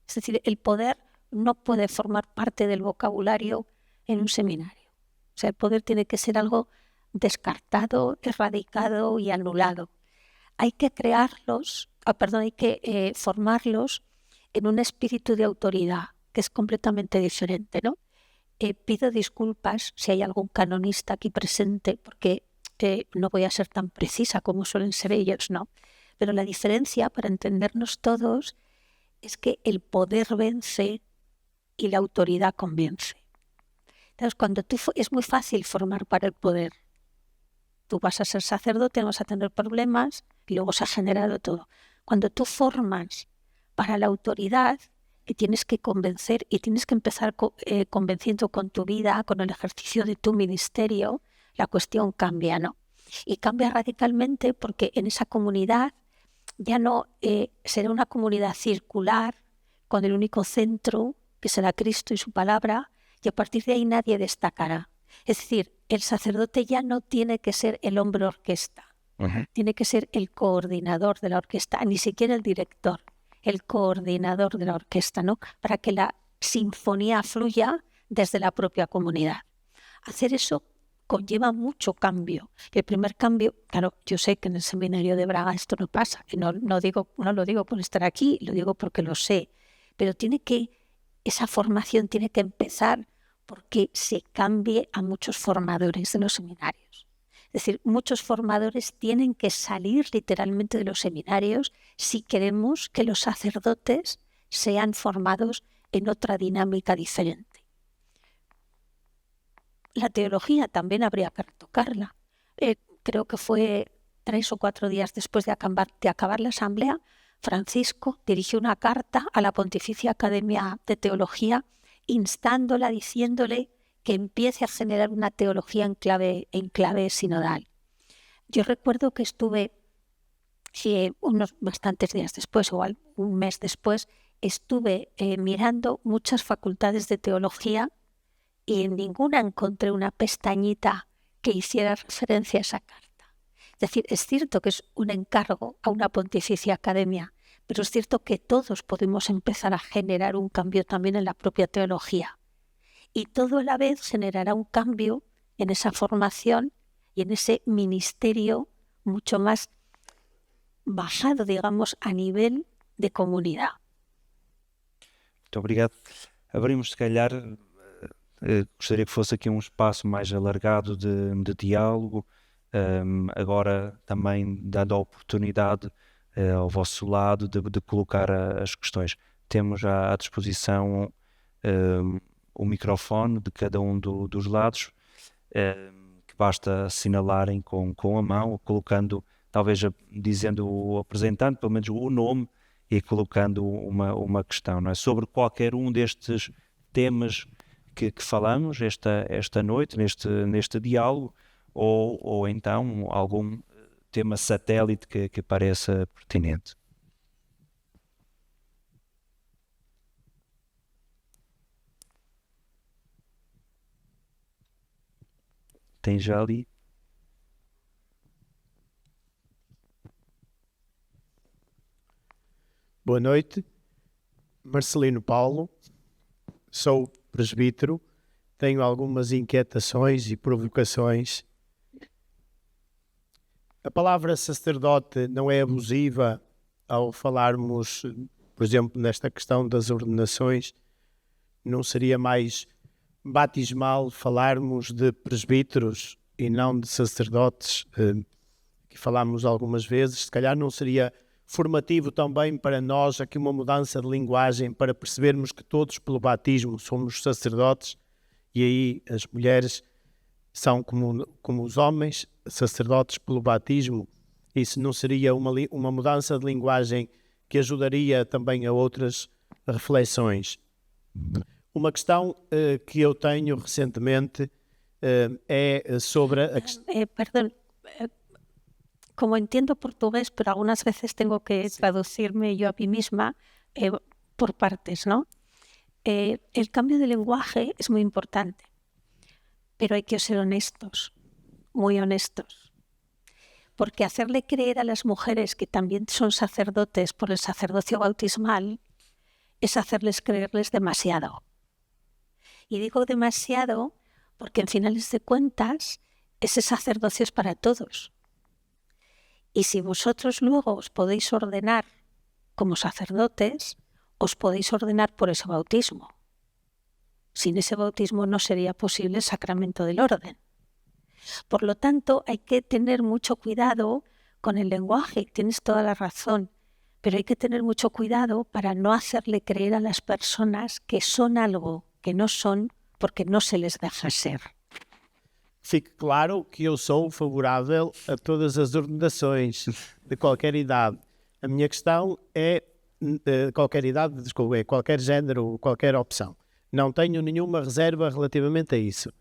Es decir, el poder no puede formar parte del vocabulario en un seminario. O sea, el poder tiene que ser algo descartado, erradicado y anulado. Hay que hay que formarlos en un espíritu de autoridad, que es completamente diferente, ¿no? Pido disculpas si hay algún canonista aquí presente, porque no voy a ser tan precisa como suelen ser ellos, ¿no? Pero la diferencia, para entendernos todos, es que el poder vence y la autoridad convence. Entonces, es muy fácil formar para el poder. Tú vas a ser sacerdote, vas a tener problemas y luego se ha generado todo. Cuando tú formas para la autoridad, que tienes que convencer y tienes que empezar convenciendo con tu vida, con el ejercicio de tu ministerio, la cuestión cambia, ¿no? Y cambia radicalmente porque en esa comunidad ya no será una comunidad circular con el único centro que será Cristo y su palabra, y a partir de ahí nadie destacará. Es decir, el sacerdote ya no tiene que ser el hombre orquesta, tiene que ser el coordinador de la orquesta, ni siquiera el director, el coordinador de la orquesta, ¿no? Para que la sinfonía fluya desde la propia comunidad. Hacer eso conlleva mucho cambio. El primer cambio, claro, yo sé que en el seminario de Braga esto no pasa, y no lo digo por estar aquí, lo digo porque lo sé, pero esa formación tiene que empezar porque se cambie a muchos formadores de los seminarios. Es decir, muchos formadores tienen que salir literalmente de los seminarios si queremos que los sacerdotes sean formados en otra dinámica diferente. La teología también habría que retocarla. Creo que fue 3 o 4 días después de acabar la asamblea, Francisco dirigió una carta a la Pontificia Academia de Teología instándola, diciéndole que empiece a generar una teología en clave sinodal. Yo recuerdo que estuve unos bastantes días después o un mes después, estuve mirando muchas facultades de teología y en ninguna encontré una pestañita que hiciera referencia a esa carta. Es decir, es cierto que es un encargo a una Pontificia Academia, pero es cierto que todos podemos empezar a generar un cambio también en la propia teología. Y todo a la vez generará un cambio en esa formación y en ese ministerio mucho más bajado, digamos, a nivel de comunidad. Muito obrigado. Abrimos, se calhar, Gostaria que fosse aqui um espaço mais alargado de diálogo, agora também dando a oportunidade ao vosso lado de colocar as questões. Temos já à disposição o microfone de cada um dos lados, que basta assinalarem com a mão, ou colocando, talvez dizendo o apresentante, pelo menos o nome, e colocando uma questão, não é? Sobre qualquer um destes temas que falamos esta noite, neste diálogo, ou então algum tema satélite que pareça pertinente. Tem já ali? Boa noite, Marcelino Paulo, sou presbítero, tenho algumas inquietações e provocações. A palavra sacerdote não é abusiva ao falarmos, por exemplo, nesta questão das ordenações? Não seria mais batismal falarmos de presbíteros e não de sacerdotes, que falámos algumas vezes? Se calhar não seria formativo também para nós aqui uma mudança de linguagem para percebermos que todos pelo batismo somos sacerdotes, e aí as mulheres são como os homens, sacerdotes pelo batismo? Isso não seria uma mudança de linguagem que ajudaria também a outras reflexões? Uma questão que eu tenho recentemente é sobre a questão... Perdón, como entiendo portugués, pero algunas veces tengo que traducirme yo a mí misma por partes, ¿no? El cambio de lenguaje es muy importante, pero hay que ser honestos, muy honestos. Porque hacerle creer a las mujeres que también son sacerdotes por el sacerdocio bautismal es hacerles creerles demasiado. Y digo demasiado porque en finales de cuentas ese sacerdocio es para todos. Y si vosotros luego os podéis ordenar como sacerdotes, os podéis ordenar por ese bautismo. Sin ese bautismo no sería posible el sacramento del orden. Por lo tanto, hay que tener mucho cuidado con el lenguaje, tienes toda la razón, pero hay que tener mucho cuidado para no hacerle creer a las personas que son algo que no son porque no se les deja ser. Fique claro que eu sou favorável a todas as ordenações de qualquer idade. A minha questão é qualquer idade, desculpa, é qualquer género, qualquer opção. Não tenho nenhuma reserva relativamente a isso.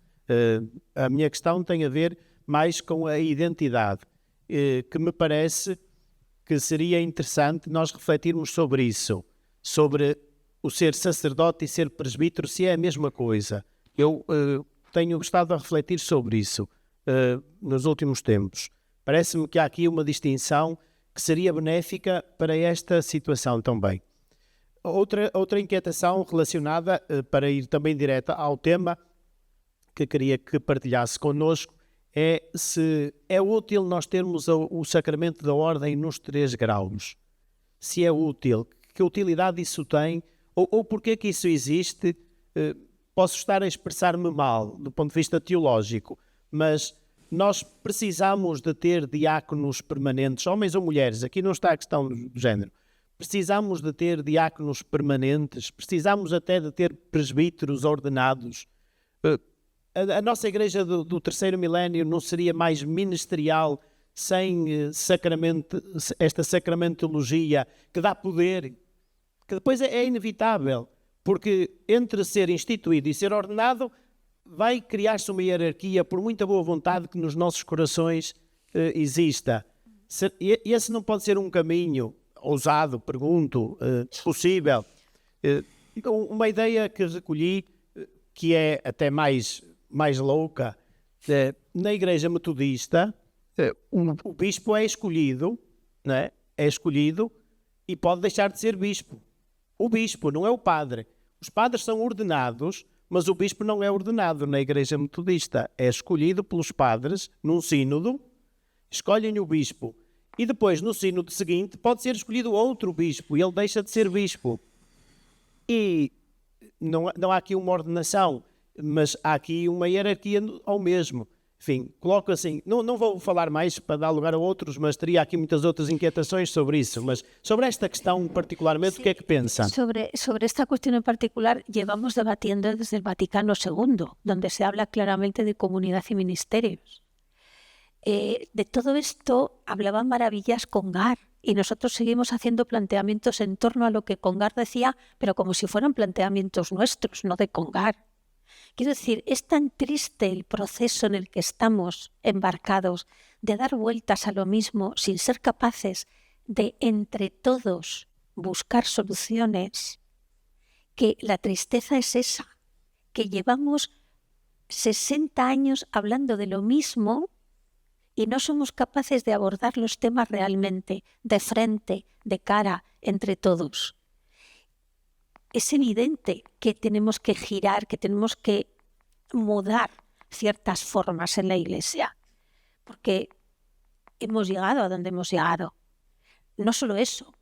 A minha questão tem a ver mais com a identidade, que me parece que seria interessante nós refletirmos sobre isso, sobre o ser sacerdote e ser presbítero, se é a mesma coisa. Eu tenho gostado de refletir sobre isso nos últimos tempos. Parece-me que há aqui uma distinção que seria benéfica para esta situação também. Outra inquietação relacionada, para ir também direta ao tema, que queria que partilhasse connosco, é se é útil nós termos o sacramento da ordem nos 3 graus. Se é útil, que utilidade isso tem, ou porquê que isso existe? Posso estar a expressar-me mal do ponto de vista teológico, mas nós precisamos de ter diáconos permanentes, homens ou mulheres, aqui não está a questão do género. Precisamos de ter diáconos permanentes, precisamos até de ter presbíteros ordenados. A nossa igreja do terceiro milénio não seria mais ministerial sem esta sacramentologia que dá poder, que depois é inevitável, porque entre ser instituído e ser ordenado vai criar-se uma hierarquia por muita boa vontade que nos nossos corações exista. Esse não pode ser um caminho ousado, pergunto, possível. Uma ideia que recolhi, que é até mais louca, na igreja metodista, o bispo é escolhido, não é? É escolhido e pode deixar de ser bispo. O bispo, não é o padre. Os padres são ordenados, mas o bispo não é ordenado na igreja metodista. É escolhido pelos padres num sínodo, escolhem o bispo. E depois, no sínodo seguinte, pode ser escolhido outro bispo e ele deixa de ser bispo. E não há aqui uma ordenação mas há aqui uma hierarquia ao mesmo. Enfim, coloco assim, não vou falar mais para dar lugar a outros, mas teria aqui muitas outras inquietações sobre isso. Mas sobre esta questão particularmente, o que é que pensa? Sobre esta cuestión en particular, llevamos debatiendo desde el Vaticano II, donde se habla claramente de comunidad y ministerios. De todo esto hablaba maravillas Congar, y nosotros seguimos haciendo planteamientos en torno a lo que Congar decía, pero como si fueran planteamientos nuestros, no de Congar. Quiero decir, es tan triste el proceso en el que estamos embarcados de dar vueltas a lo mismo sin ser capaces de, entre todos, buscar soluciones, que la tristeza es esa, que llevamos 60 años hablando de lo mismo y no somos capaces de abordar los temas realmente, de frente, de cara, entre todos. Es evidente que tenemos que girar, que tenemos que mudar ciertas formas en la Iglesia, porque hemos llegado a donde hemos llegado. No solo eso,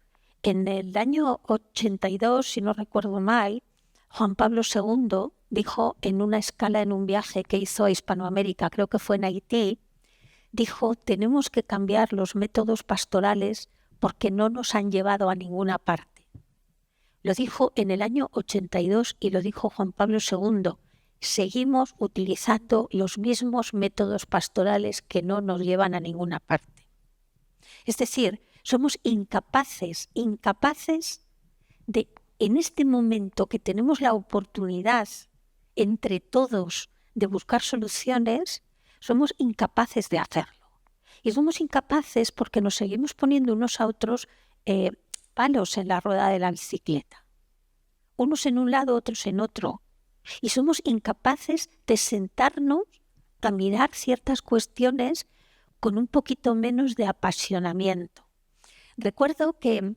en el año 82, si no recuerdo mal, Juan Pablo II dijo en una escala en un viaje que hizo a Hispanoamérica, creo que fue en Haití, dijo, tenemos que cambiar los métodos pastorales porque no nos han llevado a ninguna parte. Lo dijo en el año 82 y lo dijo Juan Pablo II. Seguimos utilizando los mismos métodos pastorales que no nos llevan a ninguna parte. Es decir, somos incapaces de, en este momento que tenemos la oportunidad entre todos de buscar soluciones, somos incapaces de hacerlo. Y somos incapaces porque nos seguimos poniendo unos a otros palos en la rueda de la bicicleta. Unos en un lado, otros en otro. Y somos incapaces de sentarnos a mirar ciertas cuestiones con un poquito menos de apasionamiento. Recuerdo que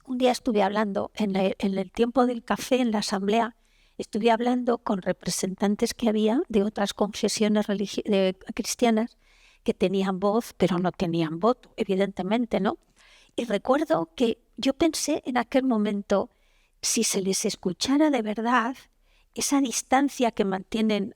un día estuve hablando, en el tiempo del café en la asamblea, estuve hablando con representantes que había de otras confesiones cristianas que tenían voz, pero no tenían voto, evidentemente, ¿no? Y recuerdo que yo pensé en aquel momento, si se les escuchara de verdad, esa distancia que mantienen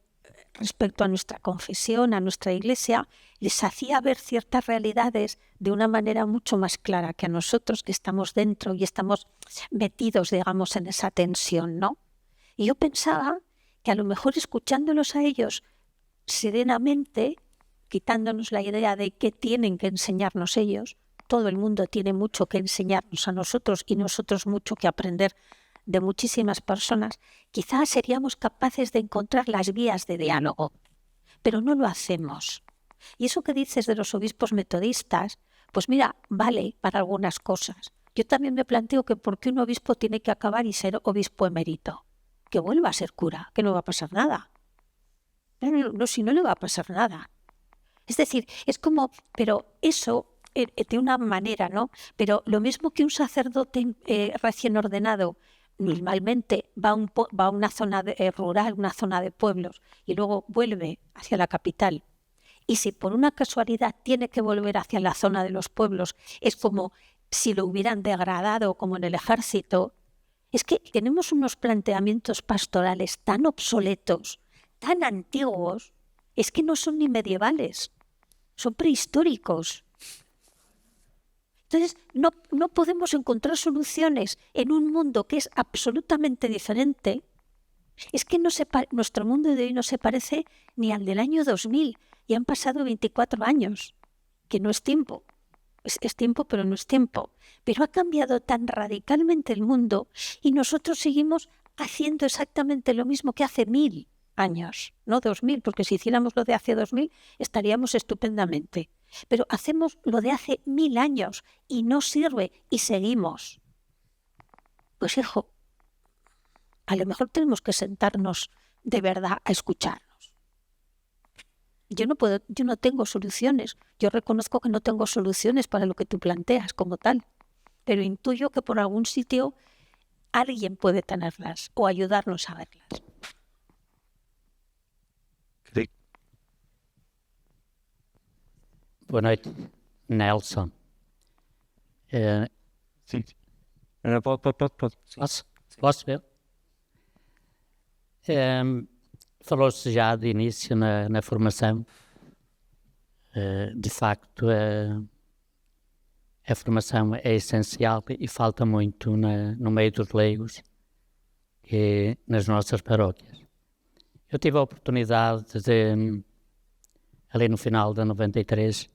respecto a nuestra confesión, a nuestra iglesia, les hacía ver ciertas realidades de una manera mucho más clara que a nosotros que estamos dentro y estamos metidos, digamos, en esa tensión, ¿no? Y yo pensaba que a lo mejor escuchándolos a ellos serenamente, quitándonos la idea de qué tienen que enseñarnos ellos, todo el mundo tiene mucho que enseñarnos a nosotros y nosotros mucho que aprender de muchísimas personas, quizás seríamos capaces de encontrar las vías de diálogo, pero no lo hacemos. Y eso que dices de los obispos metodistas, pues mira, vale para algunas cosas. Yo también me planteo que por qué un obispo tiene que acabar y ser obispo emérito, que vuelva a ser cura, que no va a pasar nada. No, si no le va a pasar nada. Es decir, es como, pero eso de una manera, ¿no? Pero lo mismo que un sacerdote recién ordenado normalmente va a una zona rural, una zona de pueblos, y luego vuelve hacia la capital. Y si por una casualidad tiene que volver hacia la zona de los pueblos, es como si lo hubieran degradado, como en el ejército. Es que tenemos unos planteamientos pastorales tan obsoletos, tan antiguos, es que no son ni medievales, son prehistóricos. Entonces, no podemos encontrar soluciones en un mundo que es absolutamente diferente. Es que nuestro mundo de hoy no se parece ni al del año 2000 y han pasado 24 años, que no es tiempo. Es tiempo, pero no es tiempo. Pero ha cambiado tan radicalmente el mundo y nosotros seguimos haciendo exactamente lo mismo que hace 1000 años, no 2000, porque si hiciéramos lo de hace 2000 estaríamos estupendamente. Pero hacemos lo de hace 1000 años y no sirve y seguimos. Pues hijo, a lo mejor tenemos que sentarnos de verdad a escucharnos. Yo no tengo soluciones. Yo reconozco que no tengo soluciones para lo que tú planteas como tal, pero intuyo que por algún sitio alguien puede tenerlas o ayudarnos a verlas. Boa noite, Nelson. Sim. Pode. Posso ver? falou-se já de início na formação. De facto, a formação é essencial e falta muito no meio dos leigos e nas nossas paróquias. Eu tive a oportunidade de, ali no final de 93,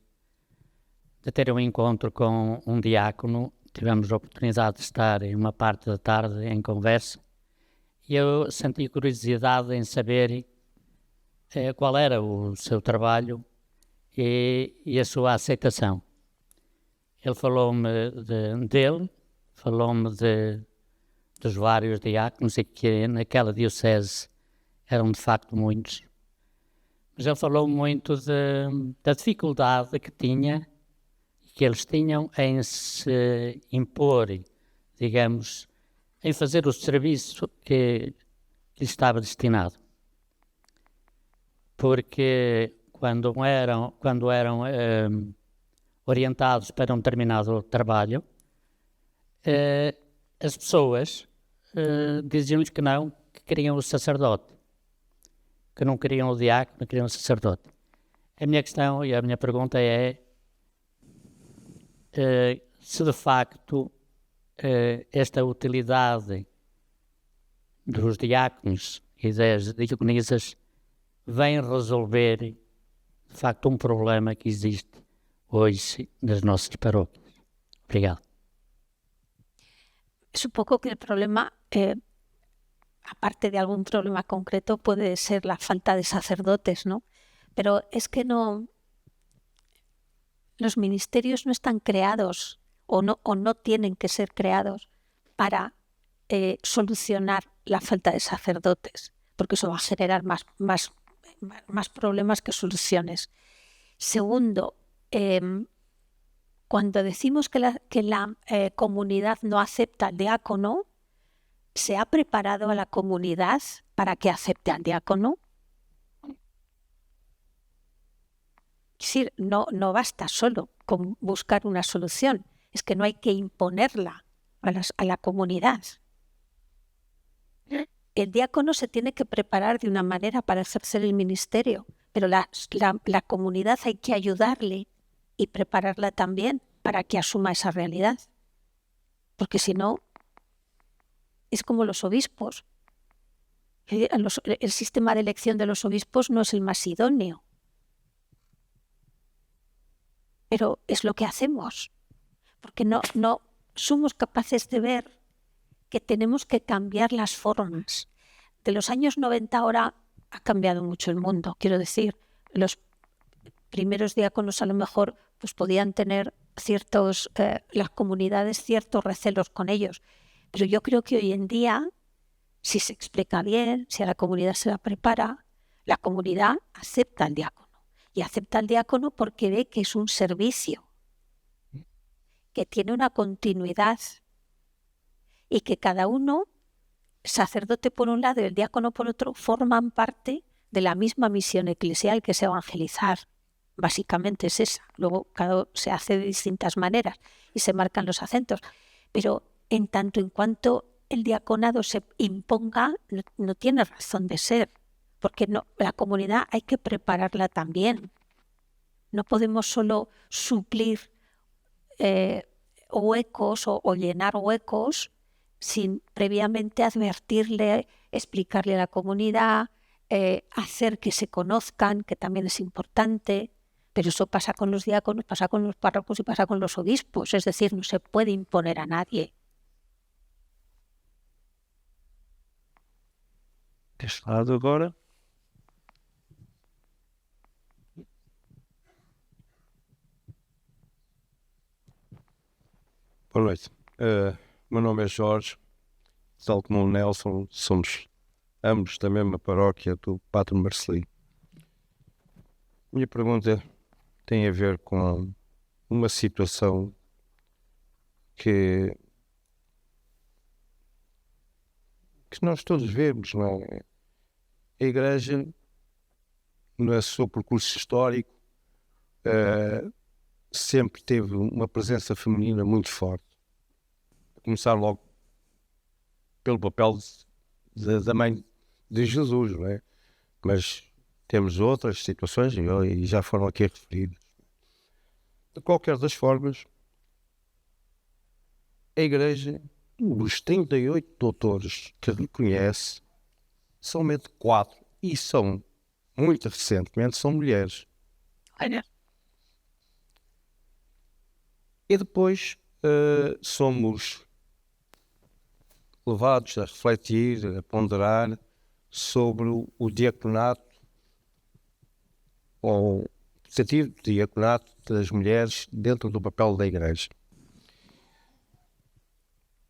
de ter um encontro com um diácono. Tivemos a oportunidade de estar em uma parte da tarde em conversa e eu senti curiosidade em saber qual era o seu trabalho e a sua aceitação. Ele falou-me dele, falou-me dos vários diáconos e que naquela diocese eram de facto muitos. Mas ele falou muito da dificuldade que eles tinham em se impor, digamos, em fazer o serviço que lhe estava destinado. Porque quando eram orientados para um determinado trabalho, as pessoas diziam-lhes que não, que queriam o sacerdote, que não queriam o diácono, queriam o sacerdote. A minha questão e a minha pergunta é se de facto esta utilidade dos diáconos e das diaconisas vem resolver de facto um problema que existe hoje nas nossas paróquias. Obrigado. Supongo que el problema, aparte de algún problema concreto, puede ser la falta de sacerdotes, ¿no? Pero es que los ministerios no están creados o no tienen que ser creados para solucionar la falta de sacerdotes, porque eso va a generar más problemas que soluciones. Segundo, cuando decimos que la comunidad no acepta al diácono, ¿se ha preparado a la comunidad para que acepte al diácono? Es decir, no basta solo con buscar una solución, es que no hay que imponerla a la comunidad. El diácono se tiene que preparar de una manera para ejercer el ministerio, pero la comunidad hay que ayudarle y prepararla también para que asuma esa realidad. Porque si no, es como los obispos. El sistema de elección de los obispos no es el más idóneo. Pero es lo que hacemos. Porque no somos capaces de ver que tenemos que cambiar las formas. De los años 90 ahora ha cambiado mucho el mundo. Quiero decir, los primeros diáconos a lo mejor pues podían tener las comunidades ciertos recelos con ellos. Pero yo creo que hoy en día, si se explica bien, si a la comunidad se la prepara, la comunidad acepta al diácono. Y acepta al diácono porque ve que es un servicio, que tiene una continuidad y que cada uno, sacerdote por un lado y el diácono por otro, forman parte de la misma misión eclesial, que es evangelizar. Básicamente es esa. Luego cada uno se hace de distintas maneras y se marcan los acentos. Pero en tanto en cuanto el diaconado se imponga, no tiene razón de ser. Porque la comunidad hay que prepararla también. No podemos solo suplir huecos o llenar huecos sin previamente advertirle, explicarle a la comunidad, hacer que se conozcan, que también es importante. Pero eso pasa con los diáconos, pasa con los párrocos y pasa con los obispos. Es decir, no se puede imponer a nadie. Deste lado agora. Boa noite. Meu nome é Jorge, tal como o Nelson, somos ambos da mesma paróquia do Padre Marcelino. Minha pergunta tem a ver com uma situação que nós todos vemos, não é? A Igreja, no seu percurso histórico, sempre teve uma presença feminina muito forte. A começar logo pelo papel da mãe de Jesus, não é? mas temos outras situações e já foram aqui referidas. De qualquer das formas, a Igreja, os 38 doutores que reconhece, somente 4, e são, muito recentemente, são mulheres. Olha. E depois somos levados a refletir, a ponderar sobre o diaconato, ou o sentido do diaconato das mulheres dentro do papel da Igreja.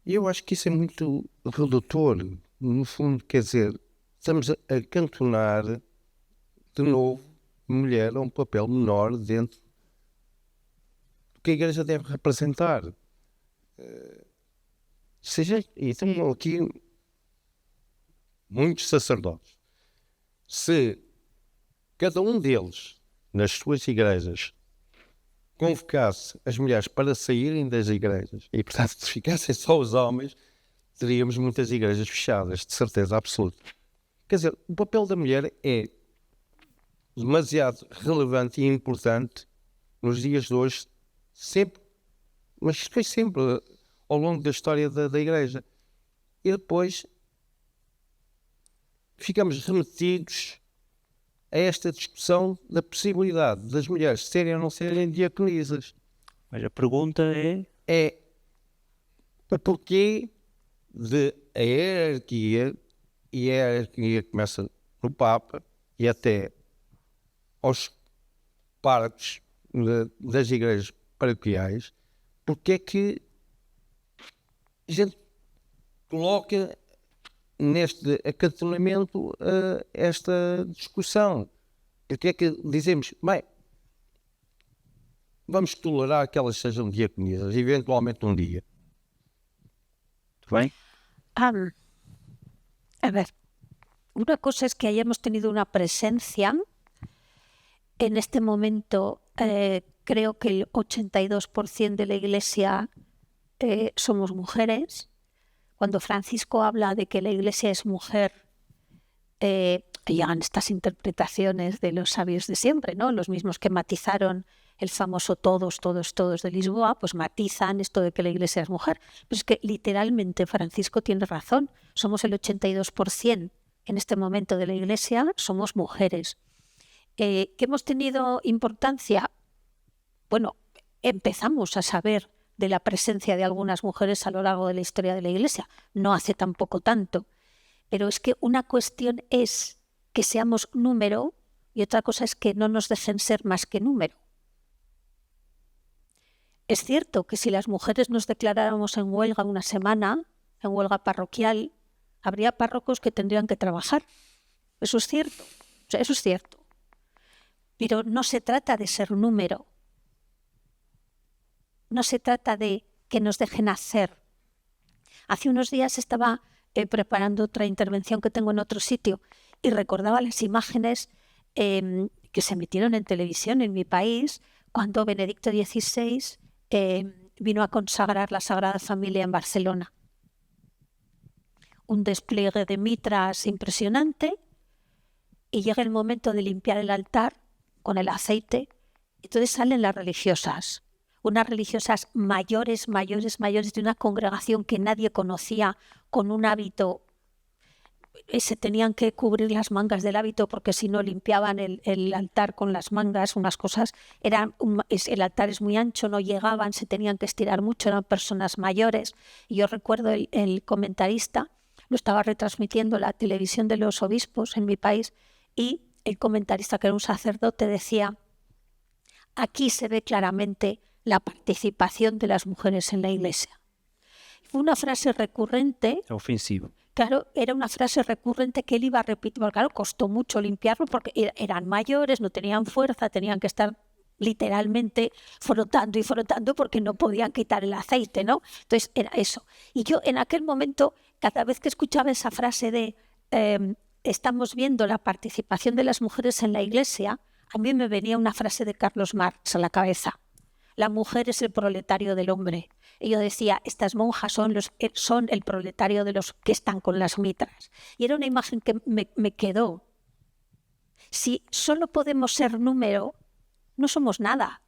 E eu acho que isso é muito redutor. No fundo, quer dizer, estamos a acantonar de novo a mulher a um papel menor dentro do que a Igreja deve representar. Então aqui muitos sacerdotes. Se cada um deles, nas suas igrejas, convocasse as mulheres para saírem das igrejas e, portanto, ficassem só os homens, teríamos muitas igrejas fechadas, de certeza absoluta. Quer dizer, o papel da mulher é demasiado relevante e importante nos dias de hoje, sempre, mas foi sempre ao longo da história da Igreja. E depois ficamos remetidos a esta discussão da possibilidade das mulheres serem ou não serem diaconisas. Mas a pergunta É porquê de a hierarquia, e a hierarquia começa no Papa e até aos párocos das igrejas paroquiais, porque é que a gente coloca neste acantonamento esta discussão? Porque é que dizemos, bem, vamos tolerar que elas sejam diaconisas, eventualmente um dia. bem? A ver, una cosa es que hayamos tenido una presencia. En este momento creo que el 82% de la Iglesia somos mujeres. Cuando Francisco habla de que la Iglesia es mujer, llegan estas interpretaciones de los sabios de siempre, ¿no? Los mismos que matizaron el famoso todos, todos, todos de Lisboa, pues matizan esto de que la Iglesia es mujer. Pero es que literalmente Francisco tiene razón. Somos el 82% en este momento de la Iglesia, somos mujeres. ¿Que hemos tenido importancia? Bueno, empezamos a saber de la presencia de algunas mujeres a lo largo de la historia de la Iglesia, no hace tampoco tanto, pero es que una cuestión es que seamos número y otra cosa es que no nos dejen ser más que número. Es cierto que si las mujeres nos declaráramos en huelga una semana, en huelga parroquial, habría párrocos que tendrían que trabajar. Eso es cierto, o sea, eso es cierto. Pero no se trata de ser número. No se trata de que nos dejen hacer. Hace unos días estaba preparando otra intervención que tengo en otro sitio y recordaba las imágenes que se emitieron en televisión en mi país cuando Benedicto XVI vino a consagrar la Sagrada Familia en Barcelona. Un despliegue de mitras impresionante y llega el momento de limpiar el altar con el aceite. Entonces salen las religiosas, unas religiosas mayores de una congregación que nadie conocía, con un hábito. Se tenían que cubrir las mangas del hábito porque si no limpiaban el altar con las mangas, unas cosas. El altar es muy ancho, no llegaban, se tenían que estirar mucho, eran personas mayores. Y yo recuerdo el comentarista, lo estaba retransmitiendo la televisión de los obispos en mi país, y el comentarista, que era un sacerdote, decía: aquí se ve claramente la participación de las mujeres en la Iglesia. Fue una frase recurrente. Ofensivo. Claro, era una frase recurrente que él iba a repetir, porque claro, costó mucho limpiarlo porque eran mayores, no tenían fuerza, tenían que estar literalmente frotando y frotando porque no podían quitar el aceite, ¿no? Entonces era eso. Y yo en aquel momento, cada vez que escuchaba esa frase de estamos viendo la participación de las mujeres en la Iglesia, a mí me venía una frase de Carlos Marx a la cabeza: la mujer es el proletario del hombre. Y yo decía, estas monjas son el proletario de los que están con las mitras. Y era una imagen que me quedó. Si solo podemos ser número, no somos nada.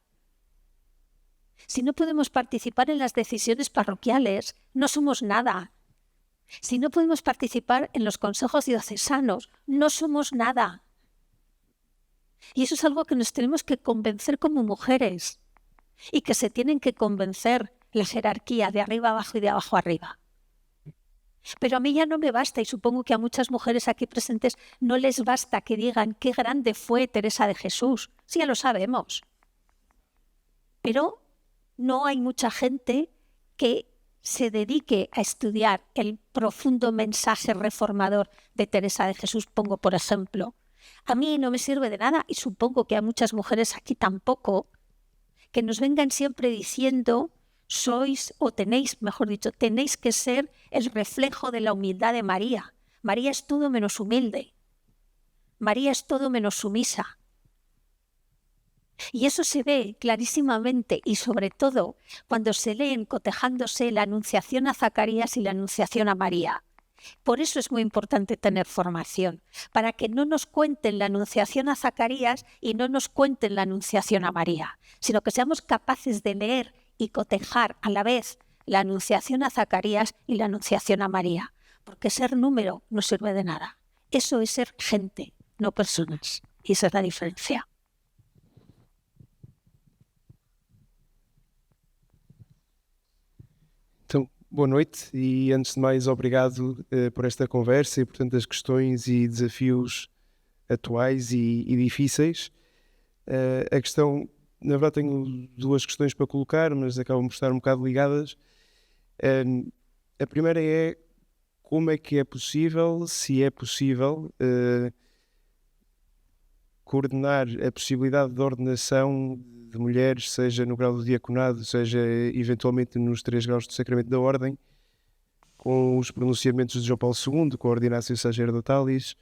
Si no podemos participar en las decisiones parroquiales, no somos nada. Si no podemos participar en los consejos diocesanos, no somos nada. Y eso es algo que nos tenemos que convencer como mujeres y que se tienen que convencer la jerarquía de arriba abajo y de abajo arriba. Pero a mí ya no me basta, y supongo que a muchas mujeres aquí presentes no les basta que digan qué grande fue Teresa de Jesús. Sí, ya lo sabemos. Pero no hay mucha gente que se dedique a estudiar el profundo mensaje reformador de Teresa de Jesús. Pongo por ejemplo, a mí no me sirve de nada, y supongo que a muchas mujeres aquí tampoco, que nos vengan siempre diciendo sois, o tenéis, mejor dicho, tenéis que ser el reflejo de la humildad de María. María es todo menos humilde. María es todo menos sumisa. Y eso se ve clarísimamente, y sobre todo cuando se leen cotejándose la anunciación a Zacarías y la anunciación a María. Por eso es muy importante tener formación, para que no nos cuenten la anunciación a Zacarías y no nos cuenten la anunciación a María, sino que seamos capaces de leer y cotejar a la vez la anunciación a Zacarías y la anunciación a María, porque ser número no sirve de nada. Eso es ser gente, no personas, y esa es la diferencia. Então, boa noite e, antes de mais, obrigado por esta conversa e por tantas questões e desafios atuais e difíceis. A questão, na verdade, tenho duas questões para colocar, mas acabam por estar um bocado ligadas. A primeira é como é que é possível, se é possível, coordenar a possibilidade de ordenação de mulheres, seja no grau do diaconado, seja eventualmente nos 3 graus do Sacramento da Ordem, com os pronunciamentos de João Paulo II, com a Ordinácio Sacerdotalis,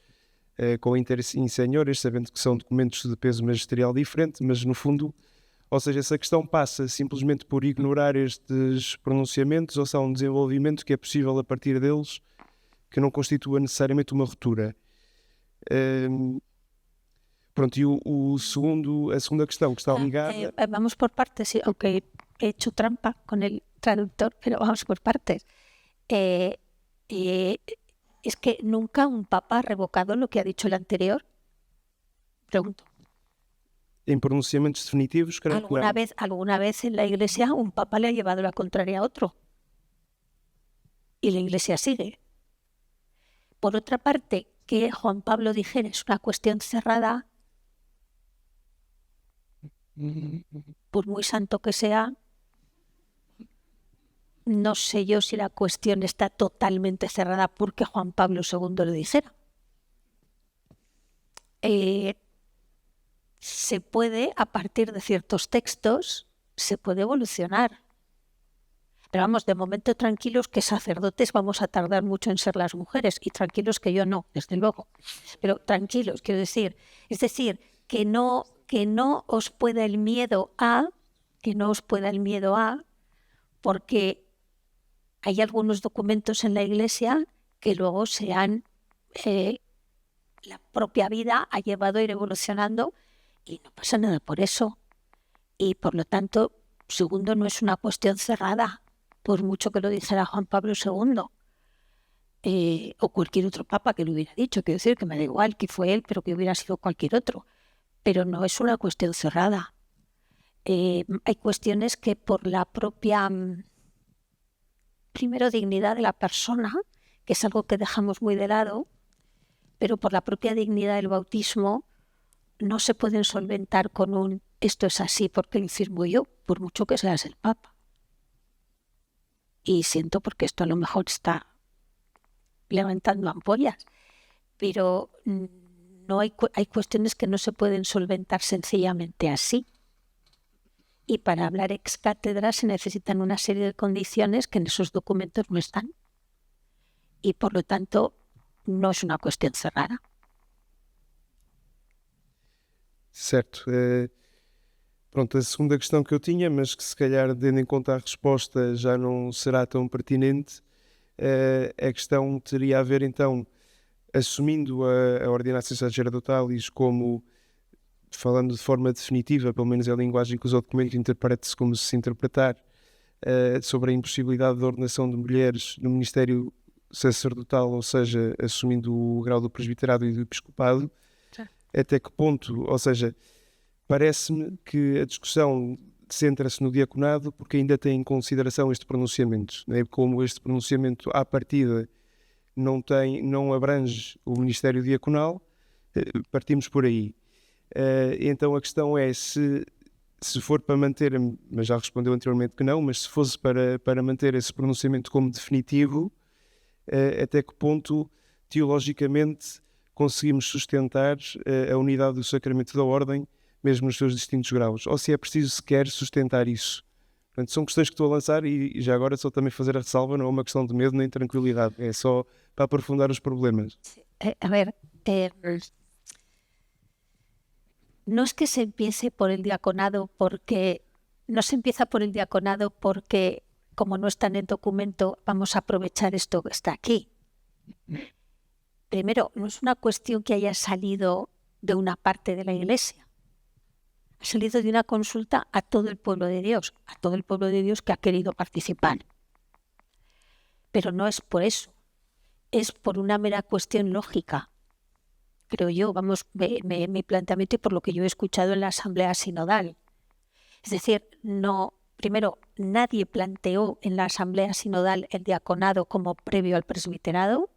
com a Inter in Seniores, sabendo que são documentos de peso magisterial diferente, mas no fundo, ou seja, essa questão passa simplesmente por ignorar estes pronunciamentos, ou se há um desenvolvimento que é possível a partir deles, que não constitua necessariamente uma ruptura. Pronto, e a segunda questão que está ligada... Vamos por partes, sí, aunque he hecho trampa con el traductor, pero vamos por partes. ¿Es que nunca un papa ha revocado lo que ha dicho el anterior? Pregunto. En pronunciamientos definitivos, creo que no. ¿Alguna vez en la Iglesia un papa le ha llevado la contraria a otro? Y la Iglesia sigue. Por otra parte, que Juan Pablo dijera es una cuestión cerrada, por muy santo que sea, no sé yo si la cuestión está totalmente cerrada porque Juan Pablo II lo dijera. Se puede, a partir de ciertos textos, se puede evolucionar. Pero vamos, de momento tranquilos que sacerdotes vamos a tardar mucho en ser las mujeres, y tranquilos que yo no, desde luego. Pero tranquilos, quiero decir, es decir, que no os pueda el miedo a, porque hay algunos documentos en la Iglesia que luego la propia vida ha llevado a ir evolucionando y no pasa nada por eso. Y por lo tanto, segundo, no es una cuestión cerrada, por mucho que lo dijera Juan Pablo II o cualquier otro papa que lo hubiera dicho. Quiero decir que me da igual que fue él, pero que hubiera sido cualquier otro. Pero no es una cuestión cerrada. Hay cuestiones que por la propia, primero, dignidad de la persona, que es algo que dejamos muy de lado, pero por la propia dignidad del bautismo no se pueden solventar con un esto es así porque lo firmo yo, por mucho que seas el Papa. Y siento porque esto a lo mejor está levantando ampollas, pero no hay cuestiones que no se pueden solventar sencillamente así. Y para hablar ex cátedra se necesitan una serie de condiciones que en esos documentos no están. Y por lo tanto no es una cuestión cerrada. Certo. Pronto, a segunda questão que eu tinha, mas que se calhar, tendo em conta a resposta, já não será tão pertinente, a questão teria a ver então assumindo a ordenança sacerdotalis como, falando de forma definitiva, pelo menos é a linguagem que usa o documento, interpreta-se como se interpretar, sobre a impossibilidade da ordenação de mulheres no ministério sacerdotal, ou seja, assumindo o grau do presbiterado e do episcopado, até que ponto, ou seja, parece-me que a discussão centra-se no diaconado porque ainda tem em consideração este pronunciamento, né? Como este pronunciamento à partida não abrange o ministério diaconal, partimos por aí. Então a questão é se for para manter, mas já respondeu anteriormente que não, mas se fosse para manter esse pronunciamento como definitivo, até que ponto teologicamente conseguimos sustentar a unidade do sacramento da ordem, mesmo nos seus distintos graus, ou se é preciso sequer sustentar isso. Portanto, são questões que estou a lançar e já agora só também fazer a ressalva, não é uma questão de medo nem tranquilidade, é só para aprofundar os problemas. A ver, no es que se empiece por el diaconado porque no se empieza por el diaconado porque como no está en el documento vamos a aprovechar esto que está aquí. Primero, no es una cuestión que haya salido de una parte de la Iglesia. Ha salido de una consulta a todo el pueblo de Dios que ha querido participar. Pero no es por eso, es por una mera cuestión lógica. Creo yo, vamos, mi planteamiento y por lo que yo he escuchado en la Asamblea Sinodal. Es decir, no, primero, nadie planteó en la Asamblea Sinodal el diaconado como previo al presbiterado,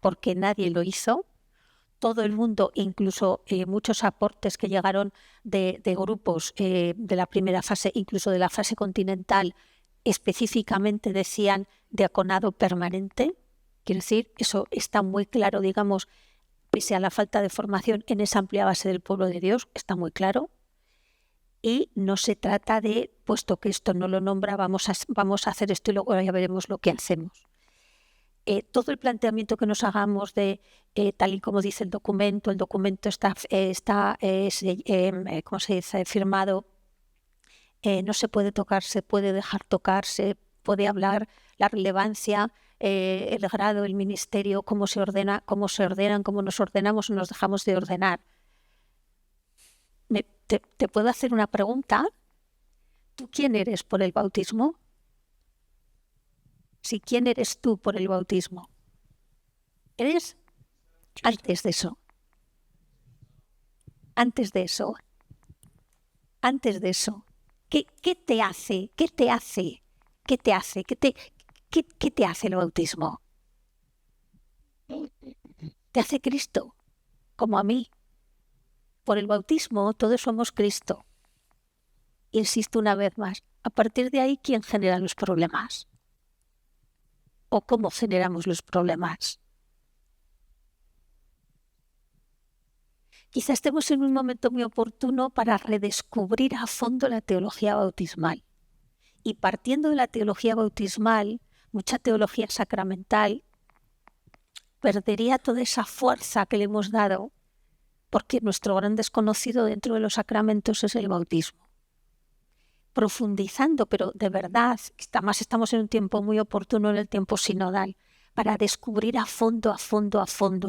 porque nadie lo hizo. Todo el mundo, incluso muchos aportes que llegaron de grupos de la primera fase, incluso de la fase continental, específicamente decían diaconado permanente. Quiero decir, eso está muy claro, digamos, pese a la falta de formación en esa amplia base del pueblo de Dios, está muy claro. Y no se trata de, puesto que esto no lo nombra, vamos a hacer esto y luego ya veremos lo que hacemos. Todo el planteamiento que nos hagamos de tal y como dice el documento está ¿cómo se dice? Firmado, no se puede tocar, se puede dejar tocar, se puede hablar la relevancia, el grado, el ministerio, cómo se ordenan, cómo nos ordenamos o nos dejamos de ordenar. ¿Te puedo hacer una pregunta? ¿Tú quién eres por el bautismo? Si ¿quién eres tú por el bautismo? ¿Eres antes de eso? Antes de eso. ¿Qué te hace? ¿Qué te hace el bautismo? Te hace Cristo, como a mí. Por el bautismo todos somos Cristo. Insisto una vez más, a partir de ahí, ¿quién genera los problemas? ¿O cómo generamos los problemas? Quizá estemos en un momento muy oportuno para redescubrir a fondo la teología bautismal. Y partiendo de la teología bautismal, mucha teología sacramental perdería toda esa fuerza que le hemos dado, porque nuestro gran desconocido dentro de los sacramentos es el bautismo. Profundizando, pero de verdad, además estamos en un tiempo muy oportuno, en el tiempo sinodal, para descubrir a fondo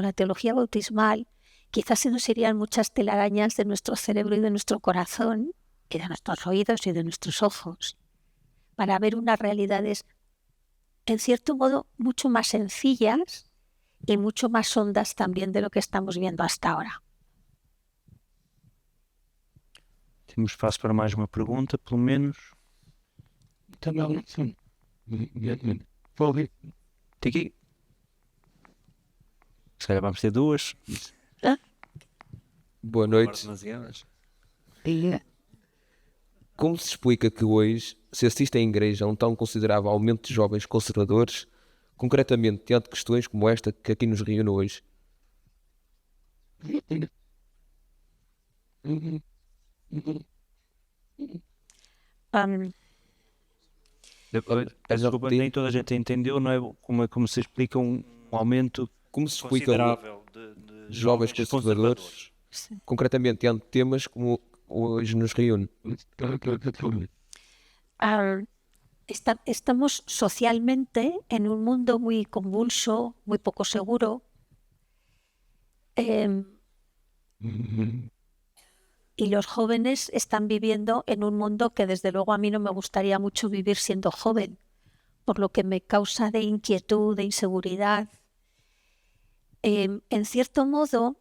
la teología bautismal. Quizás se nos irían muchas telarañas de nuestro cerebro y de nuestro corazón, y de nuestros oídos y de nuestros ojos, para ver unas realidades, en cierto modo, mucho más sencillas y mucho más hondas también de lo que estamos viendo hasta ahora. Temos espaço para mais uma pergunta, pelo menos. Aqui. Se calhar vamos ter duas. Boa noite. Demasiadas. Como se explica que hoje se assiste em igreja a um tão considerável aumento de jovens conservadores, concretamente diante de questões como esta que aqui nos reúne hoje? Desculpa, nem toda a gente entendeu, não é? Como se explica um aumento Como se explica considerável de jovens conservadores, concretamente diante de temas como hoje nos reúne? Estamos socialmente en un mundo muy convulso, muy poco seguro, Y los jóvenes están viviendo en un mundo que desde luego a mí no me gustaría mucho vivir siendo joven, por lo que me causa de inquietud, de inseguridad. En cierto modo,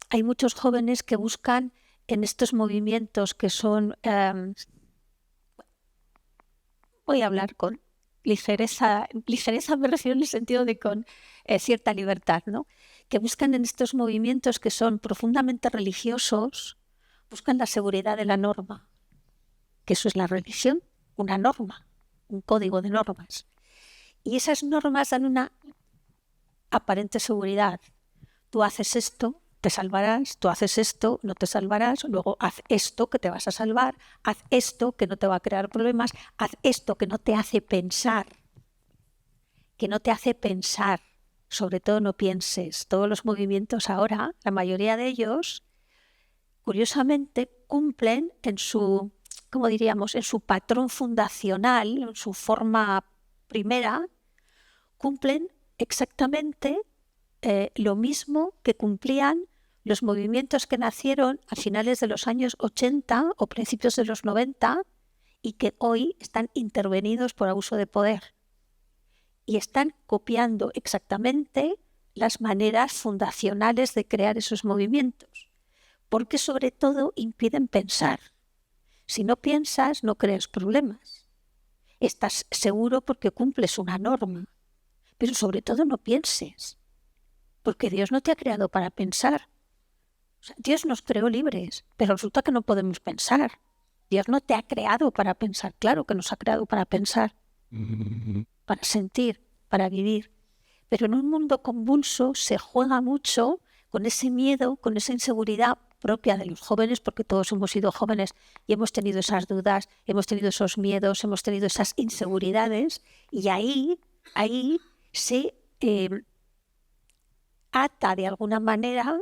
hay muchos jóvenes que buscan en estos movimientos que son, voy a hablar con ligereza me refiero en el sentido de con cierta libertad, ¿no? Que buscan en estos movimientos que son profundamente religiosos, buscan la seguridad de la norma, que eso es la religión, una norma, un código de normas. Y esas normas dan una aparente seguridad. Tú haces esto, te salvarás, tú haces esto, no te salvarás, luego haz esto que te vas a salvar, haz esto que no te va a crear problemas, haz esto que no te hace pensar, sobre todo no pienses. Todos los movimientos ahora, la mayoría de ellos, curiosamente, cumplen en su, ¿cómo diríamos?, en su patrón fundacional, en su forma primera, cumplen exactamente lo mismo que cumplían los movimientos que nacieron a finales de los años 80 o principios de los 90 y que hoy están intervenidos por abuso de poder. Y están copiando exactamente las maneras fundacionales de crear esos movimientos, porque sobre todo impiden pensar. Si no piensas, no creas problemas. Estás seguro porque cumples una norma, pero sobre todo no pienses, porque Dios no te ha creado para pensar. O sea, Dios nos creó libres, pero resulta que no podemos pensar. Dios no te ha creado para pensar, claro que nos ha creado para pensar, para sentir, para vivir. Pero en un mundo convulso se juega mucho con ese miedo, con esa inseguridad propia de los jóvenes, porque todos hemos sido jóvenes y hemos tenido esas dudas, hemos tenido esos miedos, hemos tenido esas inseguridades, y ahí se ata de alguna manera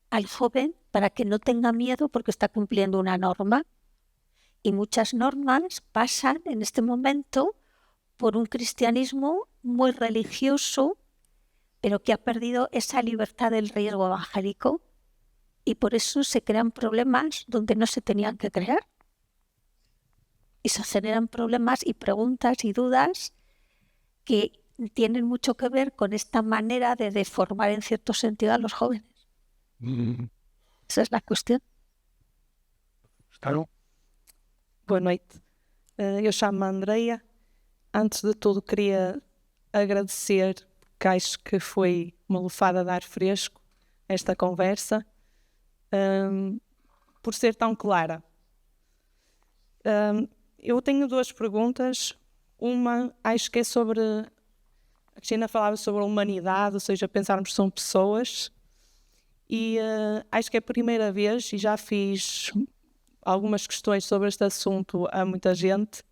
al joven para que no tenga miedo porque está cumpliendo una norma. Y muchas normas pasan en este momento por un cristianismo muy religioso, pero que ha perdido esa libertad del riesgo evangélico, y por eso se crean problemas donde no se tenían que crear. Y se generan problemas y preguntas y dudas que tienen mucho que ver con esta manera de deformar en cierto sentido a los jóvenes. Esa es la cuestión. Claro. Boa noite. Eu chamo-me Andreia. Antes de tudo, queria agradecer, porque acho que foi uma lufada de ar fresco esta conversa, por ser tão clara. Eu tenho duas perguntas. Uma, acho que é sobre... A Cristina falava sobre a humanidade, ou seja, pensarmos que são pessoas. E acho que é a primeira vez, e já fiz algumas questões sobre este assunto a muita gente,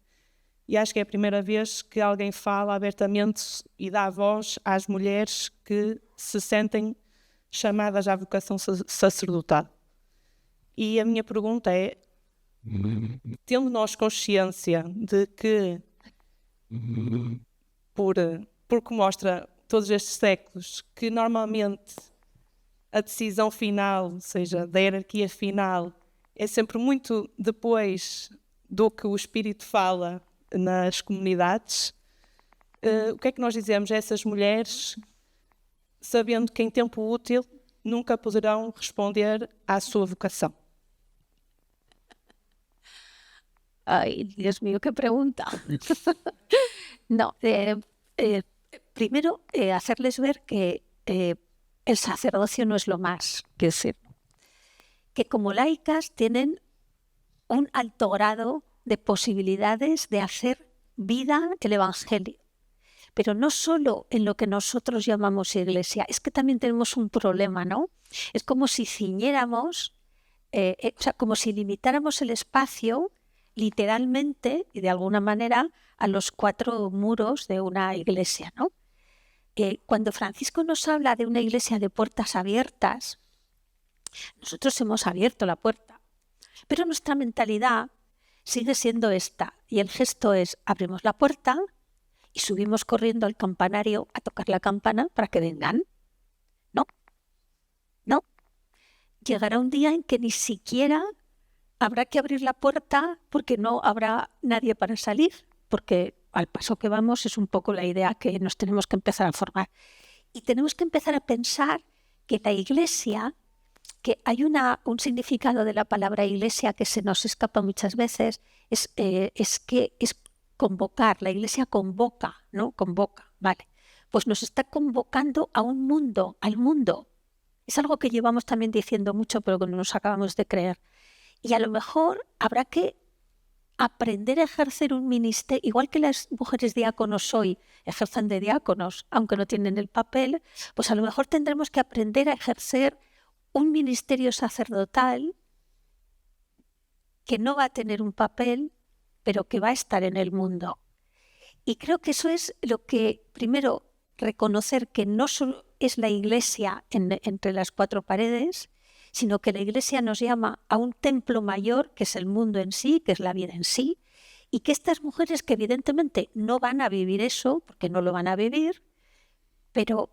e acho que é a primeira vez que alguém fala abertamente e dá voz às mulheres que se sentem chamadas à vocação sacerdotal. E a minha pergunta é, tendo nós consciência de que, porque mostra todos estes séculos, que normalmente a decisão final, ou seja, da hierarquia final, é sempre muito depois do que o Espírito fala nas comunidades, o que é que nós dizemos a essas mulheres, sabendo que em tempo útil nunca poderão responder à sua vocação? Ay, Dios mío, qué pregunta. No, primero hacerles ver que el sacerdocio no es lo más, quiero decir, que como laicas tienen un alto grado de posibilidades de hacer vida el Evangelio. Pero no solo en lo que nosotros llamamos iglesia, es que también tenemos un problema, ¿no? Es como si ciñéramos, o sea, como si limitáramos el espacio literalmente y de alguna manera a los 4 muros de una iglesia, ¿no? Cuando Francisco nos habla de una iglesia de puertas abiertas, nosotros hemos abierto la puerta, pero nuestra mentalidad sigue siendo esta, y el gesto es: abrimos la puerta y subimos corriendo al campanario a tocar la campana para que vengan. No, llegará un día en que ni siquiera habrá que abrir la puerta porque no habrá nadie para salir, porque al paso que vamos es un poco la idea que nos tenemos que empezar a formar. Y tenemos que empezar a pensar que la Iglesia, que hay un significado de la palabra Iglesia que se nos escapa muchas veces, es convocar. La Iglesia convoca, ¿no? Convoca, vale. Pues nos está convocando a un mundo, al mundo. Es algo que llevamos también diciendo mucho, pero que no nos acabamos de creer. Y a lo mejor habrá que aprender a ejercer un ministerio, igual que las mujeres diáconos hoy ejercen de diáconos, aunque no tienen el papel, pues a lo mejor tendremos que aprender a ejercer un ministerio sacerdotal que no va a tener un papel, pero que va a estar en el mundo. Y creo que eso es lo que, primero, reconocer que no solo es la Iglesia entre las cuatro paredes, sino que la Iglesia nos llama a un templo mayor, que es el mundo en sí, que es la vida en sí, y que estas mujeres que evidentemente no van a vivir eso, porque no lo van a vivir, pero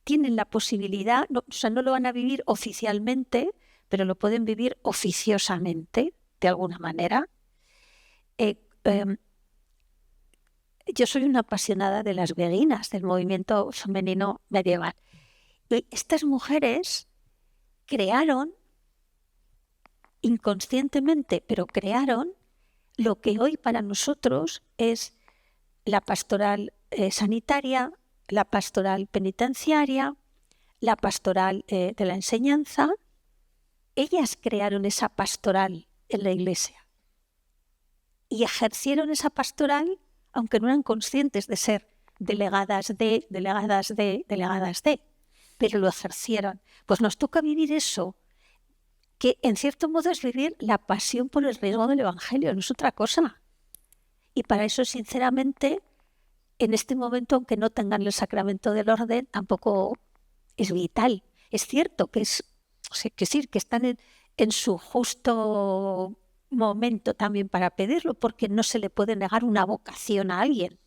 tienen la posibilidad, no lo van a vivir oficialmente, pero lo pueden vivir oficiosamente, de alguna manera. Yo soy una apasionada de las beguinas, del movimiento femenino medieval. Y estas mujeres crearon, inconscientemente, pero crearon lo que hoy para nosotros es la pastoral sanitaria, la pastoral penitenciaria, la pastoral de la enseñanza. Ellas crearon esa pastoral en la Iglesia y ejercieron esa pastoral, aunque no eran conscientes de ser delegadas de, pero lo ejercieron. Pues nos toca vivir eso, que en cierto modo es vivir la pasión por el riesgo del Evangelio, no es otra cosa. Y para eso, sinceramente, en este momento, aunque no tengan el sacramento del orden, tampoco es vital. Es cierto que que están en su justo momento también para pedirlo, porque no se le puede negar una vocación a alguien.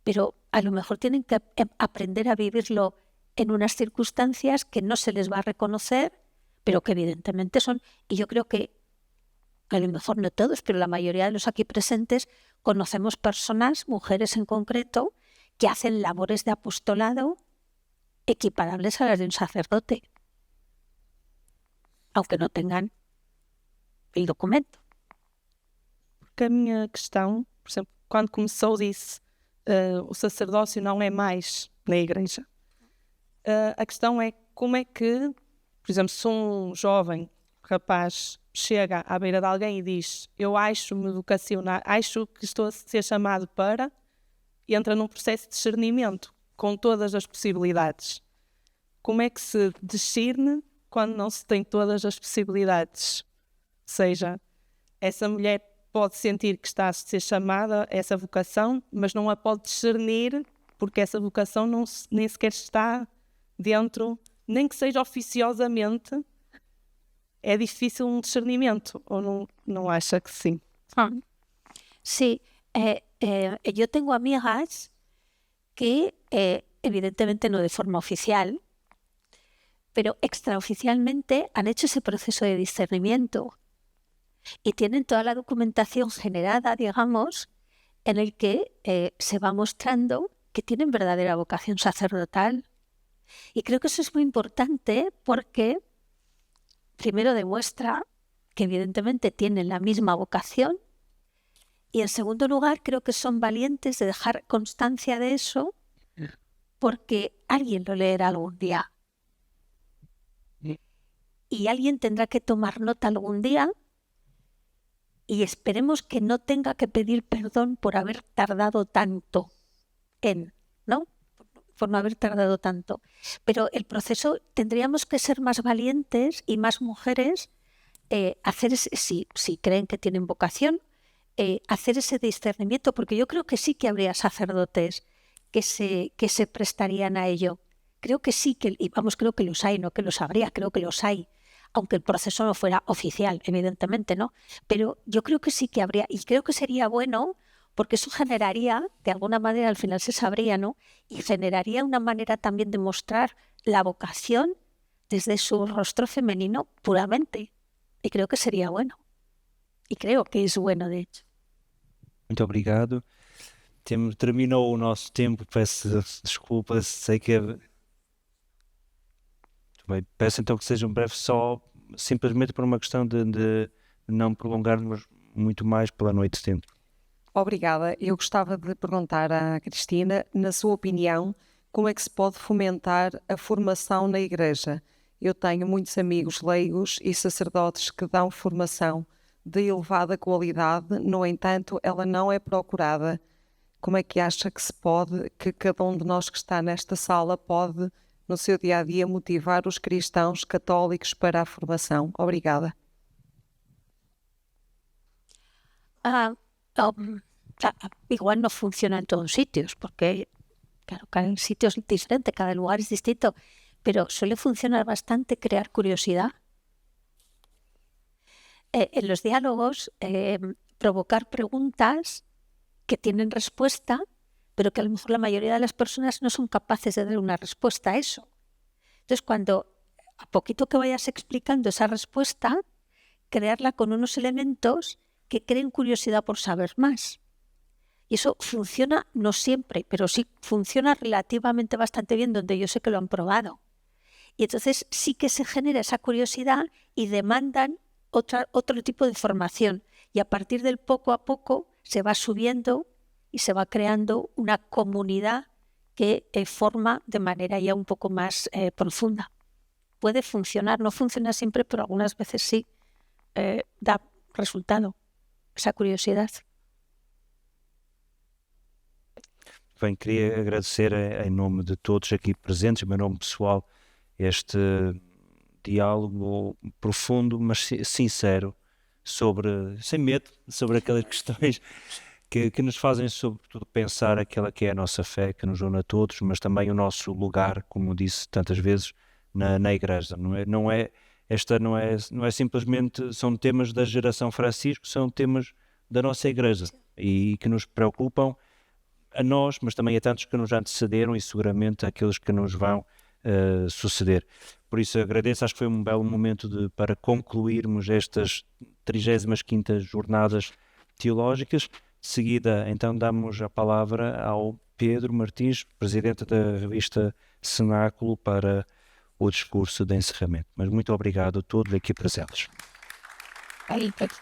Pero a lo mejor tienen que aprender a vivirlo en unas circunstancias que no se les va a reconocer, pero que evidentemente son, y yo creo que a lo mejor no todos, pero la mayoría de los aquí presentes conocemos personas, mujeres en concreto, que hacen labores de apostolado equiparables a las de un sacerdote, aunque no tengan el documento. Porque a minha questão, por exemplo, quando começou disse o sacerdócio não é mais na igreja. A questão é como é que, por exemplo, se um jovem rapaz chega à beira de alguém e diz eu acho-me vocacionado, acho que estou a ser chamado para, e entra num processo de discernimento com todas as possibilidades. Como é que se discerne quando não se tem todas as possibilidades? Ou seja, essa mulher pode sentir que está a ser chamada a essa vocação, mas não a pode discernir porque essa vocação nem sequer está dentro, nem que seja oficiosamente, é difícil um discernimento, ou não acha que sim? Sí, yo tengo amigas que evidentemente no de forma oficial, pero extraoficialmente han hecho ese proceso de discernimiento y tienen toda la documentación generada, digamos, en el que se va mostrando que tienen verdadera vocación sacerdotal. Y creo que eso es muy importante porque primero demuestra que evidentemente tienen la misma vocación y en segundo lugar creo que son valientes de dejar constancia de eso porque alguien lo leerá algún día. Y alguien tendrá que tomar nota algún día y esperemos que no tenga que pedir perdón por haber tardado tanto ¿no? Por no haber tardado tanto. Pero el proceso, tendríamos que ser más valientes y más mujeres, si creen que tienen vocación, hacer ese discernimiento, porque yo creo que sí que habría sacerdotes que se prestarían a ello. Creo que sí, creo que los hay, no que los habría, creo que los hay, aunque el proceso no fuera oficial, evidentemente, ¿no? Pero yo creo que sí que habría, y creo que sería bueno, porque eso generaría, de alguna manera al final se sabría, ¿no? Y generaría una manera también de mostrar la vocación desde su rostro femenino puramente. Y creo que sería bueno. E creo que é bueno, de hecho. Muito obrigado. Terminou o nosso tempo, peço desculpa, sei que é... Bem, peço então que seja um breve só, simplesmente por uma questão de não prolongarmos muito mais pela noite de tempo. Obrigada. Eu gostava de perguntar à Cristina, na sua opinião, como é que se pode fomentar a formação na Igreja? Eu tenho muitos amigos leigos e sacerdotes que dão formação de elevada qualidade, no entanto, ela não é procurada. Como é que acha que se pode, que cada um de nós que está nesta sala pode, no seu dia-a-dia, motivar os cristãos católicos para a formação? Obrigada. Igual no funciona en todos sitios, porque claro, cada sitio es diferente, cada lugar es distinto, pero suele funcionar bastante crear curiosidad. En los diálogos, provocar preguntas que tienen respuesta, pero que a lo mejor la mayoría de las personas no son capaces de dar una respuesta a eso. Entonces, cuando a poquito que vayas explicando esa respuesta, crearla con unos elementos que creen curiosidad por saber más. Y eso funciona, no siempre, pero sí funciona relativamente bastante bien, donde yo sé que lo han probado. Y entonces sí que se genera esa curiosidad y demandan otro tipo de información. Y a partir del poco a poco se va subiendo y se va creando una comunidad que forma de manera ya un poco más profunda. Puede funcionar, no funciona siempre, pero algunas veces sí da resultado essa curiosidade. Bem, queria agradecer em nome de todos aqui presentes, em meu nome pessoal, este diálogo profundo, mas sincero, sem medo, sobre aquelas questões que nos fazem, sobretudo, pensar aquela que é a nossa fé, que nos une a todos, mas também o nosso lugar, como disse tantas vezes, na Igreja. Não é simplesmente, são temas da geração Francisco, são temas da nossa Igreja e que nos preocupam a nós, mas também a tantos que nos antecederam e seguramente aqueles que nos vão suceder. Por isso agradeço, acho que foi um belo momento para concluirmos estas 35ª Jornadas Teológicas. De seguida, então, damos a palavra ao Pedro Martins, presidente da revista Cenáculo, para o discurso de encerramento. Mas muito obrigado a todos aqui presentes. Aí, Pedro.